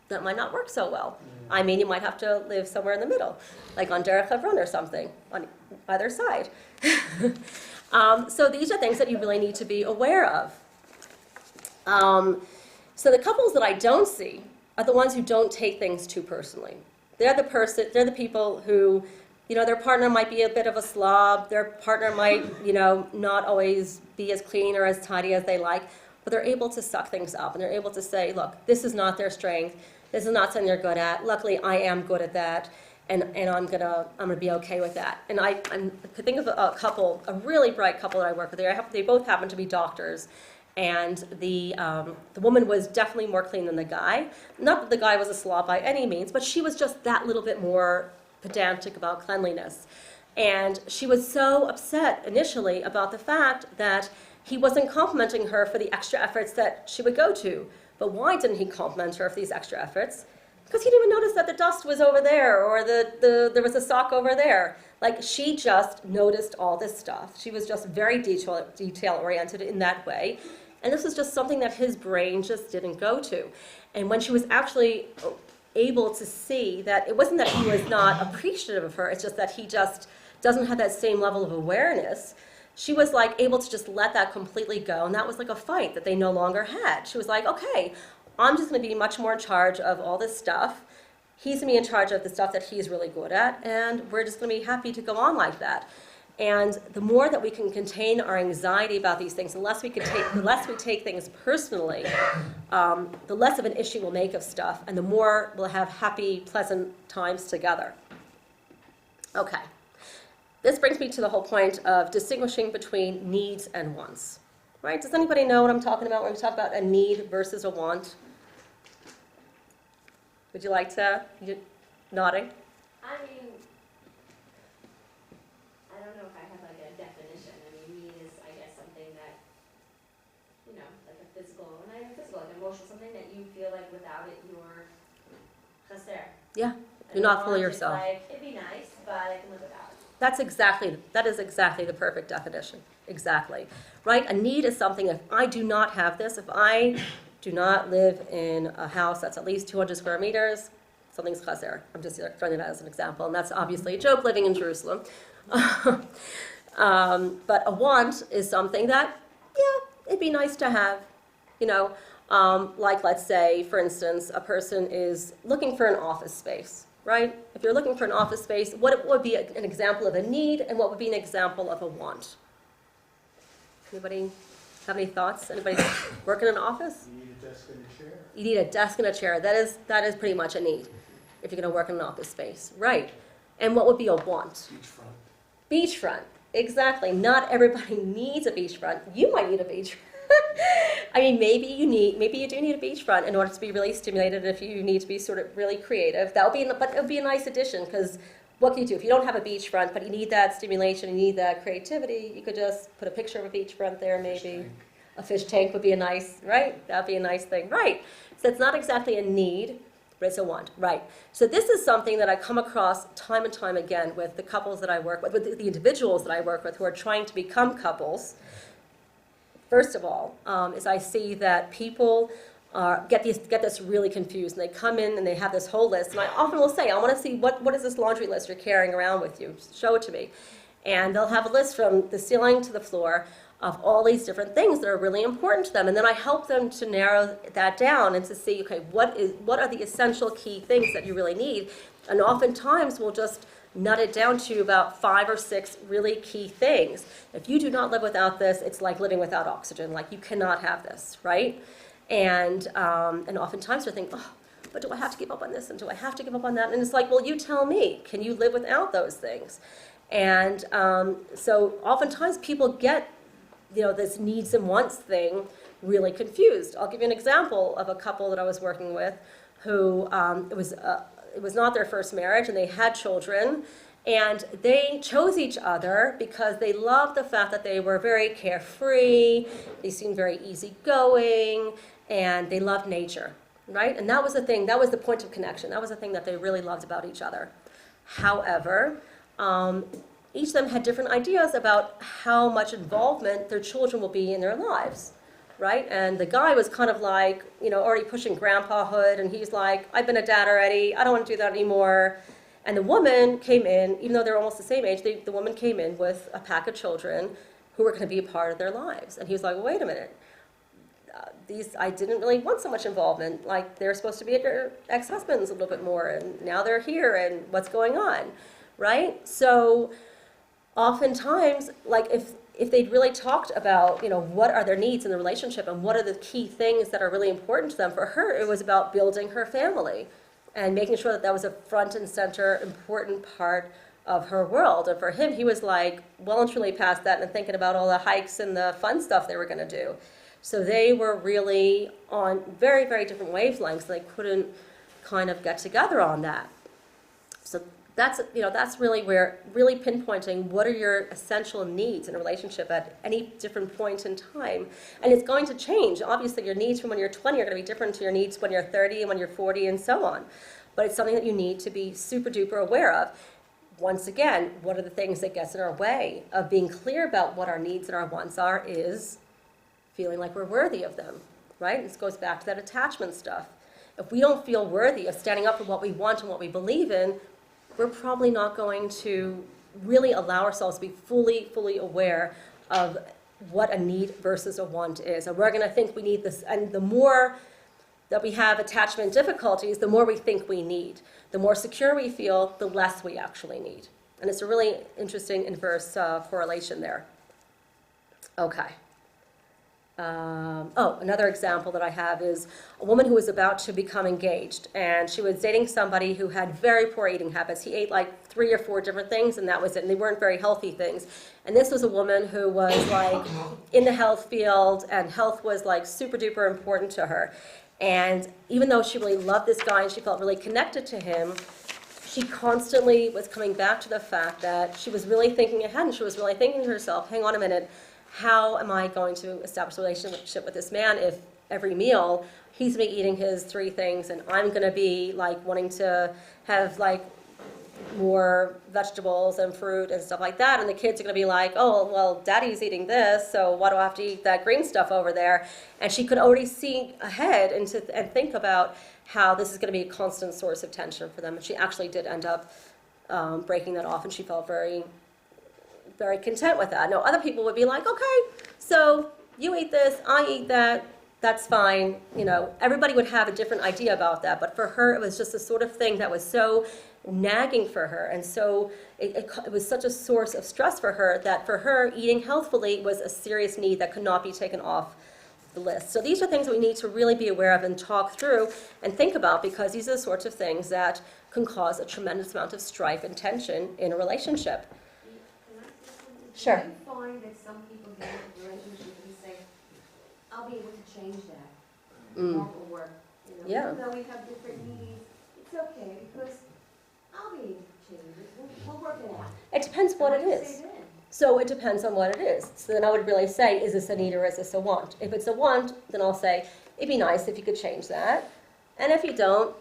that might not work so well. I mean, you might have to live somewhere in the middle, like on Derech Hebron or something, on either side. So these are things that you really need to be aware of. So the couples that I don't see are the ones who don't take things too personally. They're the people who, their partner might be a bit of a slob, their partner might, not always be as clean or as tidy as they like, but they're able to suck things up, and they're able to say, look, this is not their strength, this is not something they're good at, luckily I am good at that, and I'm gonna be okay with that. And I could think of a couple, a really bright couple that I work with. They both happen to be doctors, and the woman was definitely more clean than the guy. Not that the guy was a slob by any means, but she was just that little bit more pedantic about cleanliness. And she was so upset initially about the fact that he wasn't complimenting her for the extra efforts that she would go to. But why didn't he compliment her for these extra efforts? Because he didn't even notice that the dust was over there, or there was a sock over there. She just noticed all this stuff. She was just very detail-oriented in that way. And this was just something that his brain just didn't go to. And when she was actually able to see that it wasn't that he was not appreciative of her, it's just that he just doesn't have that same level of awareness, she was able to just let that completely go. And that was a fight that they no longer had. She was like, okay, I'm just going to be much more in charge of all this stuff. He's going to be in charge of the stuff that he's really good at, and we're just going to be happy to go on like that. And the more that we can contain our anxiety about these things, the less we take things personally, the less of an issue we'll make of stuff, and the more we'll have happy, pleasant times together. Okay. This brings me to the whole point of distinguishing between needs and wants. Right? Does anybody know what I'm talking about when we talk about a need versus a want? Would you like to? Nodding? I mean, I don't know if I have a definition. I mean, need is, I guess, something that, like a physical, not even physical, like emotional, something that you feel like without it you're chaser. Yeah, you're not full of yourself. It'd be nice, but I can live without it. That is exactly the perfect definition. Exactly. Right? A need is something, if I do not have this, if I do not live in a house that's at least 200 square meters, something's chaser. I'm just throwing it out as an example, and that's obviously a joke living in Jerusalem. But a want is something that, yeah, it'd be nice to have, you know. Like, let's say, for instance, a person is looking for an office space, right? If you're looking for an office space, what would be an example of a need, and what would be an example of a want? Anybody have any thoughts? Anybody work in an office? You need a desk and a chair. You need a desk and a chair. That is pretty much a need if you're going to work in an office space, right? And what would be a want? Beachfront. Beachfront, exactly. Not everybody needs a beachfront. You might need a beachfront. I mean, maybe you do need a beachfront in order to be really stimulated. If you need to be sort of really creative, but it would be a nice addition, because what can you do if you don't have a beachfront, but you need that stimulation, you need that creativity? You could just put a picture of a beachfront there, maybe. A fish tank would be a nice, right? That'd be a nice thing, right? So it's not exactly a need, but it's a want, right? So this is something that I come across time and time again with the couples that I work with the individuals that I work with who are trying to become couples. First of all, is I see that people get this really confused, and they come in and they have this whole list, and I often will say, I want to see what is this laundry list you're carrying around with you? Show it to me. And they'll have a list from the ceiling to the floor of all these different things that are really important to them, and then I help them to narrow that down and to see, okay, what are the essential key things that you really need? And oftentimes we'll just nut it down to about 5 or 6 really key things. If you do not live without this, it's like living without oxygen. Like, you cannot have this, right? And oftentimes we think, oh, but do I have to give up on this, and do I have to give up on that? And it's like, well, you tell me, can you live without those things? And so oftentimes people get, this needs and wants thing really confused. I'll give you an example of a couple that I was working with who it was not their first marriage, and they had children, and they chose each other because they loved the fact that they were very carefree, they seemed very easygoing, and they loved nature, right? And that was the thing, that was the point of connection. That was the thing that they really loved about each other. However, each of them had different ideas about how much involvement their children will be in their lives. Right? And the guy was kind of like, already pushing grandpahood, and he's like, I've been a dad already, I don't want to do that anymore. And the woman came in, even though they're almost the same age, the woman came in with a pack of children who were going to be a part of their lives. And he was like, well, wait a minute, I didn't really want so much involvement. Like, they're supposed to be at your ex-husband's a little bit more, and now they're here, and what's going on, right? So oftentimes, like, if they'd really talked about, what are their needs in the relationship and what are the key things that are really important to them. For her, it was about building her family and making sure that was a front and center important part of her world. And for him, he was like well and truly past that and thinking about all the hikes and the fun stuff they were going to do. So they were really on very, very different wavelengths. They couldn't kind of get together on that. So that's really pinpointing what are your essential needs in a relationship at any different point in time. And it's going to change. Obviously, your needs from when you're 20 are going to be different to your needs when you're 30 and when you're 40 and so on. But it's something that you need to be super duper aware of. Once again, what are the things that gets in our way of being clear about what our needs and our wants are is feeling like we're worthy of them, right? This goes back to that attachment stuff. If we don't feel worthy of standing up for what we want and what we believe in, we're probably not going to really allow ourselves to be fully aware of what a need versus a want is. And we're going to think we need this, and the more that we have attachment difficulties, the more we think we need. The more secure we feel, the less we actually need. And it's a really interesting inverse correlation there. Okay. Another example that I have is a woman who was about to become engaged, and she was dating somebody who had very poor eating habits. He ate like 3 or 4 different things, and that was it, and they weren't very healthy things. And this was a woman who was like in the health field, and health was like super duper important to her. And even though she really loved this guy and she felt really connected to him, she constantly was coming back to the fact that she was really thinking ahead, and she was really thinking to herself, hang on a minute, how am I going to establish a relationship with this man if every meal he's going to be eating his 3 things and I'm going to be like wanting to have like more vegetables and fruit and stuff like that, and the kids are going to be like, oh, well, daddy's eating this, so why do I have to eat that green stuff over there? And she could already see ahead and think about how this is going to be a constant source of tension for them. And she actually did end up breaking that off, and she felt very, very content with that. Now, other people would be like, okay, so you eat this, I eat that, that's fine. You know, everybody would have a different idea about that, but for her, it was just the sort of thing that was so nagging for her, and so it was such a source of stress for her that for her, eating healthfully was a serious need that could not be taken off the list. So these are things that we need to really be aware of and talk through and think about, because these are the sorts of things that can cause a tremendous amount of strife and tension in a relationship. Can I say something? Sure. Do you find that some people get into a relationship and say, I'll be able to change that, or work, you know, Yeah. even though we have different needs, it's okay, because I'll be able to change it, we'll work it out. It depends what it do you is. say then? So it depends on what it is. So then I would really say, is this a need or is this a want? If it's a want, then I'll say, it'd be nice if you could change that. And if you don't,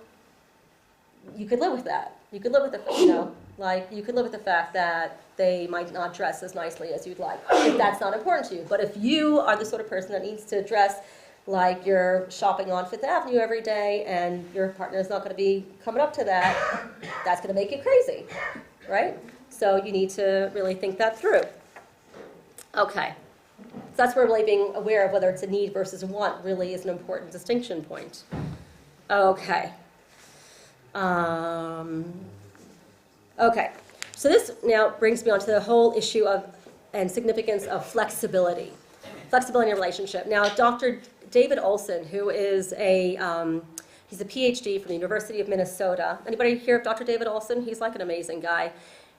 you could live with that. You could live with the, you know, like you could live with the fact that they might not dress as nicely as you'd like, if that's not important to you. But if you are the sort of person that needs to dress like you're shopping on Fifth Avenue every day and your partner is not going to be coming up to that, that's going to make you crazy, right? So you need to really think that through. Okay. So that's where really being aware of whether it's a need versus a want really is an important distinction point. Okay. Okay. So this now brings me on to the whole issue of and significance of flexibility. Flexibility in a relationship. Now, Dr. David Olson, who is he's a PhD from the University of Minnesota. Anybody hear of Dr. David Olson? He's like an amazing guy.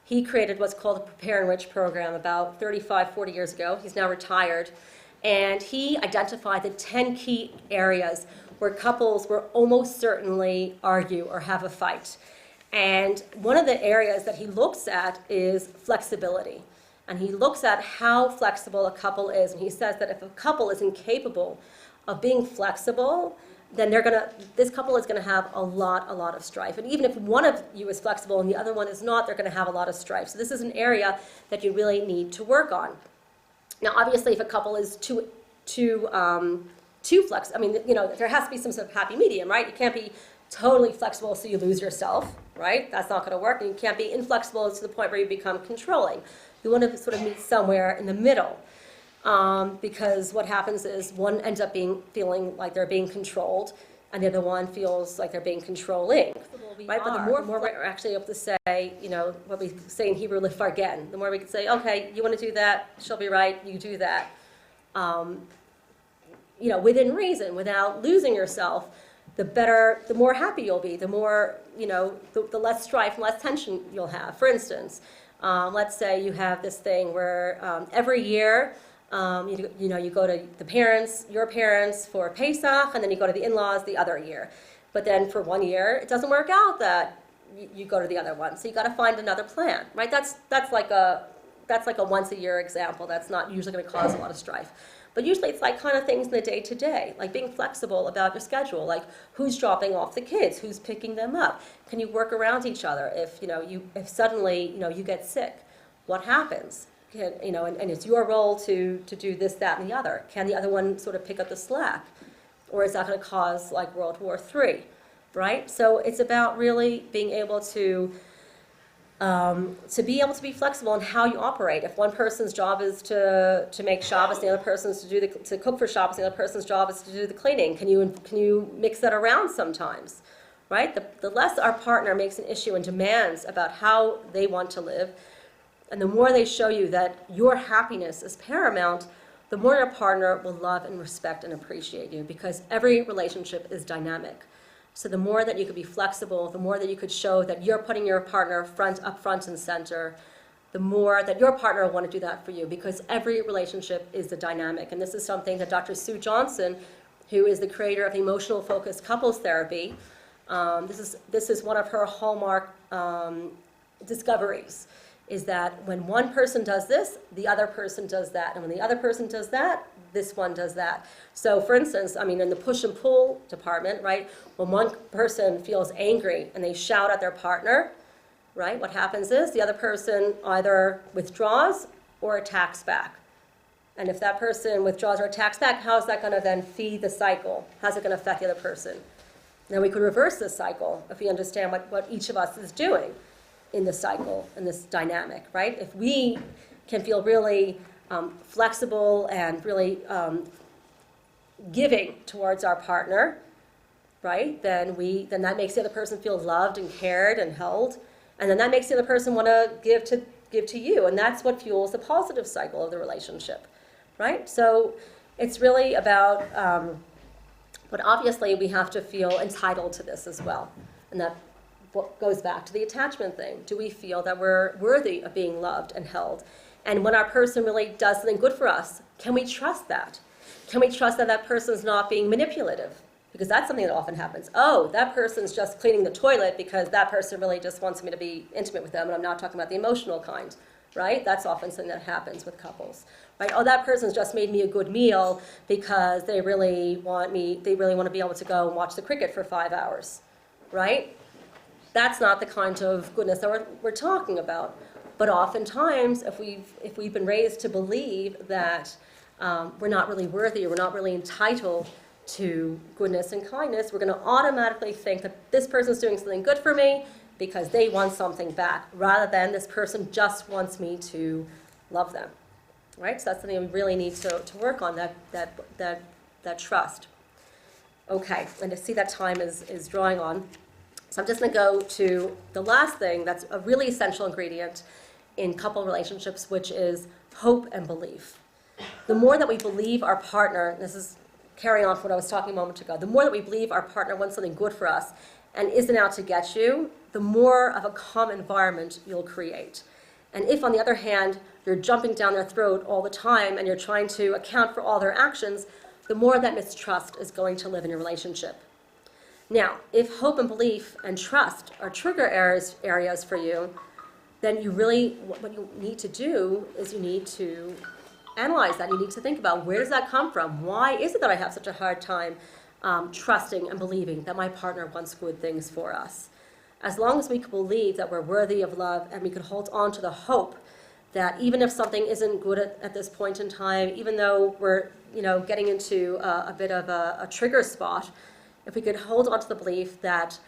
He created what's called the Prepare Enrich program about 35, 40 years ago. He's now retired. And he identified the 10 key areas where couples will almost certainly argue or have a fight. And one of the areas that he looks at is flexibility. And he looks at how flexible a couple is. And he says that if a couple is incapable of being flexible, then this couple is going to have a lot of strife. And even if one of you is flexible and the other one is not, they're going to have a lot of strife. So this is an area that you really need to work on. Now, obviously, if a couple is too flexible, I mean, you know, there has to be some sort of happy medium, right? You can't be totally flexible so you lose yourself, right? That's not going to work. And you can't be inflexible to the point where you become controlling. You want to sort of meet somewhere in the middle. Because what happens is one ends up feeling like they're being controlled, and the other one feels like they're being controlling. Right? But the more we're actually able to say, you know, what we say in Hebrew, lifargen, the more we can say, okay, you want to do that, she'll be right, you do that. You know, within reason, without losing yourself, the better, the more happy you'll be, the more, you know, the less strife and less tension you'll have. For instance, let's say you have this thing where every year, you know, you go to your parents for Pesach, and then you go to the in-laws the other year. But then for 1 year, it doesn't work out that you go to the other one. So you got to find another plan, right? That's like a once a year example. That's not usually going to cause a lot of strife. But usually it's like kind of things in the day-to-day, like being flexible about your schedule, like who's dropping off the kids, who's picking them up. Can you work around each other? If suddenly, you know, you get sick, what happens? You know, and it's your role to do this, that, and the other. Can the other one sort of pick up the slack? Or is that going to cause like World War III, right? So it's about really being able to be flexible in how you operate. If one person's job is to make Shabbos, the other person's to cook for Shabbos, the other person's job is to do the cleaning. Can you mix that around sometimes, right? The less our partner makes an issue and demands about how they want to live, and the more they show you that your happiness is paramount, the more your partner will love and respect and appreciate you, because every relationship is dynamic. So the more that you could be flexible, the more that you could show that you're putting your partner up front and center, the more that your partner will want to do that for you, because every relationship is a dynamic. And this is something that Dr. Sue Johnson, who is the creator of emotional focused couples therapy, this is one of her hallmark discoveries, is that when one person does this, the other person does that. And when the other person does that, this one does that. So for instance, I mean, in the push and pull department, right, when one person feels angry and they shout at their partner, right? What happens is the other person either withdraws or attacks back. And if that person withdraws or attacks back, how is that going to then feed the cycle? How's it going to affect the other person? Now we could reverse this cycle if we understand what each of us is doing in the cycle, in this dynamic, right? If we can feel really flexible and really giving towards our partner, right? Then that makes the other person feel loved and cared and held, and then that makes the other person want to give to you, and that's what fuels the positive cycle of the relationship, right? So it's really about, but obviously we have to feel entitled to this as well, and that goes back to the attachment thing. Do we feel that we're worthy of being loved and held? And when our person really does something good for us, can we trust that? Can we trust that that person's not being manipulative? Because that's something that often happens. Oh, that person's just cleaning the toilet because that person really just wants me to be intimate with them, and I'm not talking about the emotional kind, right? That's often something that happens with couples, right? Oh, that person's just made me a good meal because they really want to be able to go and watch the cricket for 5 hours, right? That's not the kind of goodness that we're talking about. But oftentimes, if we've been raised to believe that we're not really worthy or we're not really entitled to goodness and kindness, we're going to automatically think that this person's doing something good for me because they want something back, rather than this person just wants me to love them, right? So that's something we really need to work on, that trust. Okay, and to see that time is drawing on. So I'm just going to go to the last thing that's a really essential ingredient in couple relationships, which is hope and belief. The more that we believe our partner, this is carrying on from what I was talking a moment ago, the more that we believe our partner wants something good for us and isn't out to get you, the more of a calm environment you'll create. And if, on the other hand, you're jumping down their throat all the time and you're trying to account for all their actions, the more that mistrust is going to live in your relationship. Now, if hope and belief and trust are trigger areas for you, then what you need to do is you need to analyze that. You need to think about, where does that come from? Why is it that I have such a hard time trusting and believing that my partner wants good things for us? As long as we can believe that we're worthy of love, and we can hold on to the hope that even if something isn't good at this point in time, even though we're getting into a bit of a trigger spot, if we could hold on to the belief that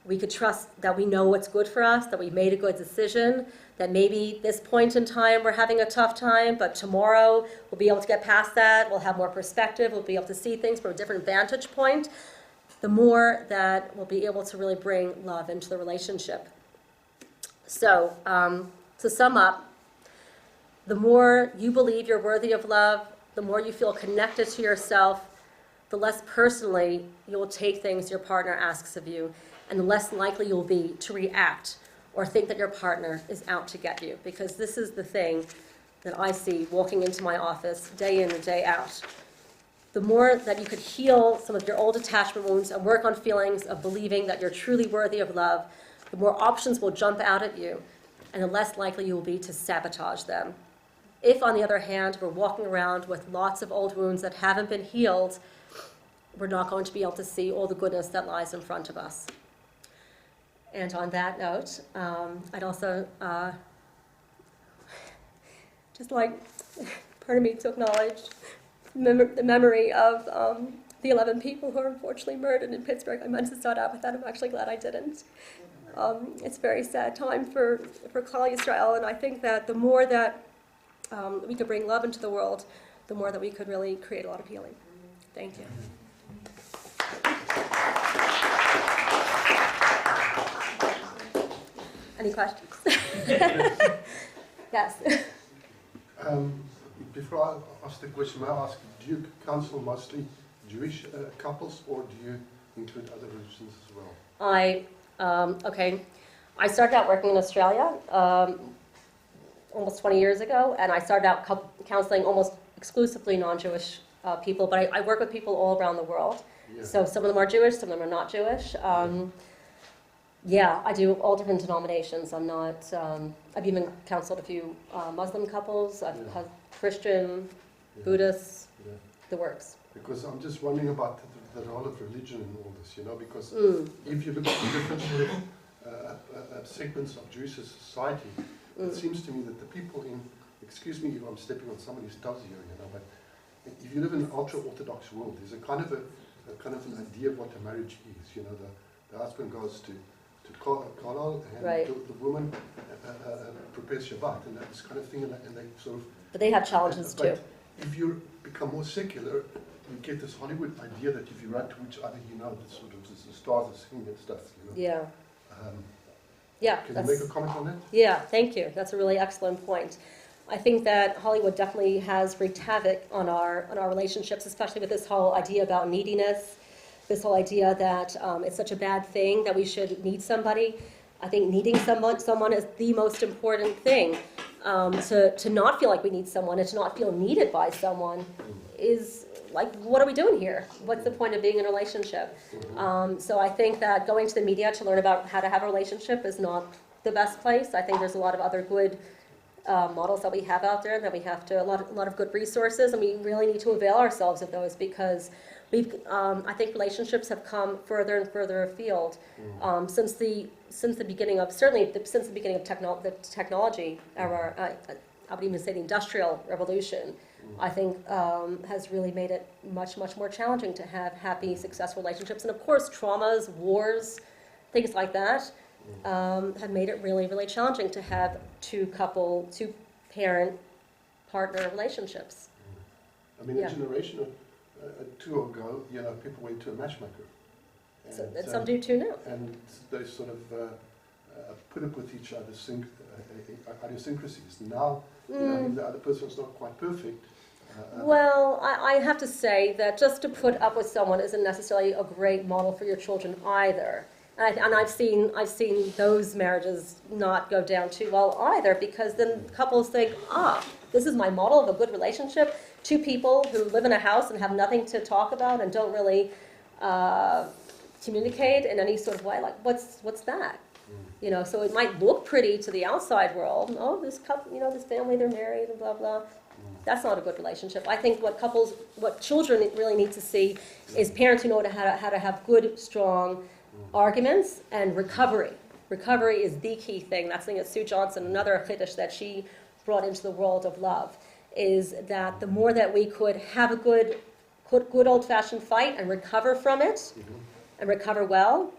we could trust that we know what's good for us, that we made a good decision, that maybe this point in time we're having a tough time, but tomorrow we'll be able to get past that, we'll have more perspective, we'll be able to see things from a different vantage point, the more that we'll be able to really bring love into the relationship. So, to sum up, the more you believe you're worthy of love, the more you feel connected to yourself, the less personally you'll take things your partner asks of you, and the less likely you'll be to react or think that your partner is out to get you. Because this is the thing that I see walking into my office day in and day out. The more that you could heal some of your old attachment wounds and work on feelings of believing that you're truly worthy of love, the more options will jump out at you, and the less likely you will be to sabotage them. If, on the other hand, we're walking around with lots of old wounds that haven't been healed, we're not going to be able to see all the goodness that lies in front of us. And on that note, I'd also just like, pardon me, to acknowledge the memory of the 11 people who are unfortunately murdered in Pittsburgh. I meant to start out with that. I'm actually glad I didn't. It's a very sad time for Klal Yisrael, and I think that the more that we could bring love into the world, the more that we could really create a lot of healing. Thank you. Any questions? Yes. Before I ask the question, may I ask, do you counsel mostly Jewish couples, or do you include other religions as well? Okay. I started out working in Australia almost 20 years ago, and I started out counseling almost exclusively non-Jewish people, but I work with people all around the world. Yeah. So some of them are Jewish, some of them are not Jewish. Yeah, I do all different denominations. I'm not, I've even counseled a few Muslim couples, I've had Christian, Buddhists, the works. Because I'm just wondering about the role of religion in all this, because if you look at the different segments of Jewish society, it seems to me that the people in, excuse me if I'm stepping on somebody's toes here, but if you live in an ultra-Orthodox world, there's a kind of an idea of what a marriage is. The husband goes to Kollel, and Right. the woman prepares Shabbat, and that kind of thing, and they sort of. But they have challenges too. But if you become more secular, you get this Hollywood idea that if you run to each other, the sort of the stars are singing and stuff. Yeah. Yeah. Can you make a comment on that? Yeah, thank you. That's a really excellent point. I think that Hollywood definitely has wreaked havoc on our relationships, especially with this whole idea about neediness, this whole idea that it's such a bad thing that we should need somebody. I think needing someone is the most important thing. To not feel like we need someone and to not feel needed by someone is like, what are we doing here? What's the point of being in a relationship? So I think that going to the media to learn about how to have a relationship is not the best place. I think there's a lot of other good models that we have out there that we have to, a lot of good resources, and we really need to avail ourselves of those because I think relationships have come further and further afield since the beginning of, certainly since the beginning of the technology era, I would even say the Industrial Revolution, I think has really made it much, much more challenging to have happy, successful relationships. And of course, traumas, wars, things like that have made it really, really challenging to have two-parent, partner relationships. I mean, a generation or two ago, people went to a matchmaker. And some do too now. And they sort of put up with each other's idiosyncrasies. Now, if the other person's not quite perfect. Well, I have to say that just to put up with someone isn't necessarily a great model for your children either. And I've seen those marriages not go down too well either, because then couples think, this is my model of a good relationship. Two people who live in a house and have nothing to talk about and don't really communicate in any sort of way. Like, what's that? So it might look pretty to the outside world. Oh, this couple, this family, they're married and blah blah. That's not a good relationship. I think what children really need to see is parents who know how to have good, strong arguments and recovery. Recovery is the key thing. That's something that Sue Johnson, another chiddush that she brought into the world of love, is that the more that we could have a good old-fashioned fight and recover from it, and recover well,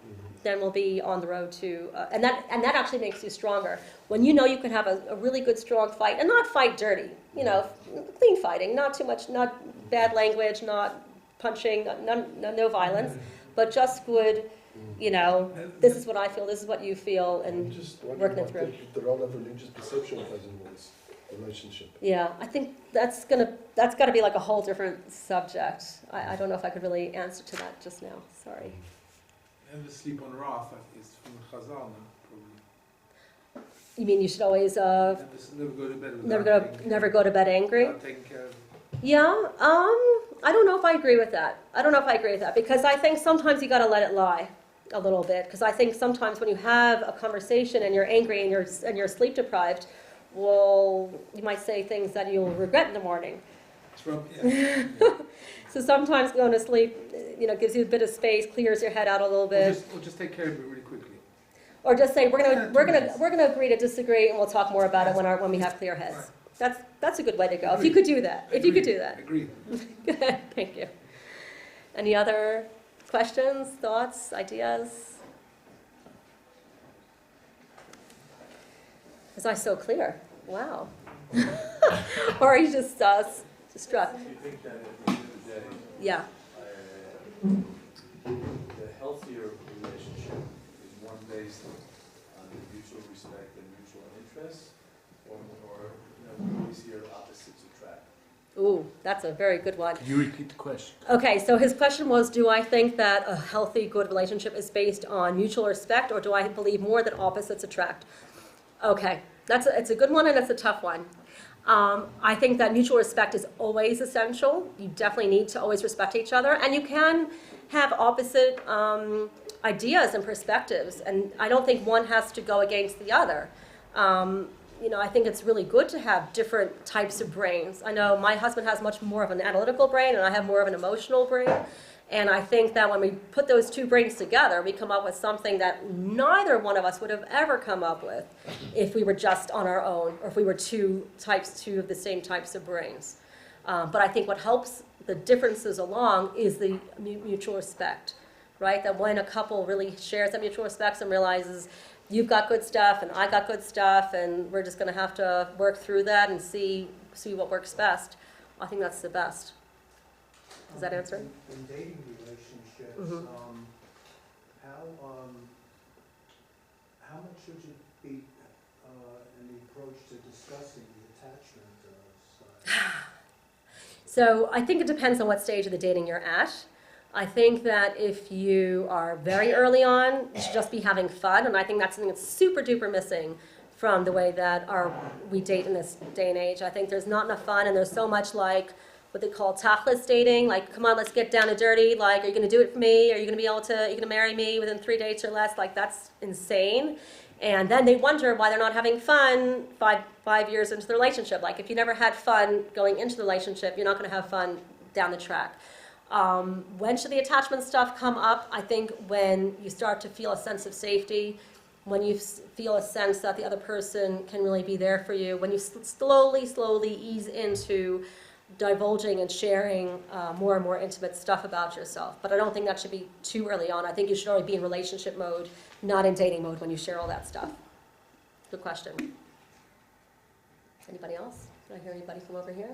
then we'll be on the road to, and that actually makes you stronger. When you know you can have a really good, strong fight, and not fight dirty, clean fighting, not too much, not bad language, not punching, no violence, but just good, this is what I feel, this is what you feel, and just working it through. The role of religious perception plays in this relationship. Yeah, I think that's got to be like a whole different subject. I don't know if I could really answer to that just now. Sorry. Never sleep on wrath is from Chazal now, probably. You mean you should always Never go to bed without never go to bed angry? without taking care of. Yeah, I don't know if I agree with that. Because I think sometimes you got to let it lie a little bit. Because I think sometimes when you have a conversation and you're angry and you're sleep deprived, well, you might say things that you'll regret in the morning. So sometimes going to sleep, gives you a bit of space, clears your head out a little bit. Or just take care of it really quickly. Or just say we're gonna agree to disagree, and we'll talk more about it when we have clear heads. That's a good way to go. If you could do that. Agreed. Good. Thank you. Any other questions, thoughts, ideas? Was I so clear? Wow. Or are you just struck? Do you think that at the end of the day, Yeah. the healthier relationship is one based on mutual respect and mutual interest, or we always hear opposites attract? Ooh, that's a very good one. Could you repeat the question? Okay, so his question was, do I think that a healthy, good relationship is based on mutual respect, or do I believe more that opposites attract? Okay, it's a good one and it's a tough one. I think that mutual respect is always essential. You definitely need to always respect each other, and you can have opposite ideas and perspectives, and I don't think one has to go against the other. I think it's really good to have different types of brains. I know my husband has much more of an analytical brain, and I have more of an emotional brain. And I think that when we put those two brains together, we come up with something that neither one of us would have ever come up with if we were just on our own, or if we were two of the same types of brains. But I think what helps the differences along is the mutual respect, right? That when a couple really shares that mutual respect and realizes you've got good stuff and I got good stuff, and we're just going to have to work through that and see what works best, I think that's the best. Does that answer it? In dating relationships, Mhm. How much should you be in the approach to discussing the attachment style? So I think it depends on what stage of the dating you're at. I think that if you are very early on, you should just be having fun, and I think that's something that's super duper missing from the way that we date in this day and age. I think there's not enough fun, and there's so much like what they call tachlis dating, like, come on, let's get down and dirty, like, are you gonna do it for me? Are you gonna marry me within 3 dates or less? Like, that's insane. And then they wonder why they're not having fun five years into the relationship. Like, if you never had fun going into the relationship, you're not gonna have fun down the track. When should the attachment stuff come up? I think when you start to feel a sense of safety, when you feel a sense that the other person can really be there for you, when you slowly ease into divulging and sharing more and more intimate stuff about yourself. But I don't think that should be too early on. I think you should already be in relationship mode, not in dating mode when you share all that stuff. Good question. Anybody else? Did I hear anybody from over here?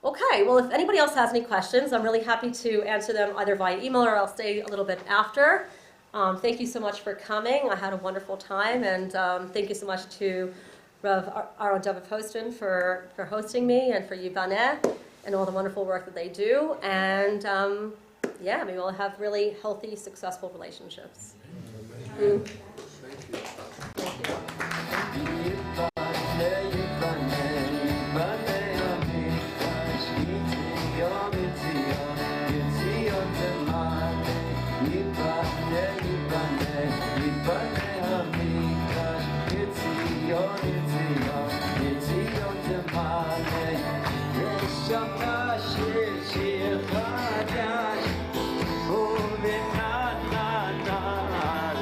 Okay, well, if anybody else has any questions, I'm really happy to answer them either via email or I'll stay a little bit after. Thank you so much for coming. I had a wonderful time, and thank you so much to Rav Aaron David Poston for hosting me, and for Yvonne and all the wonderful work that they do. And yeah, maybe we'll have really healthy, successful relationships.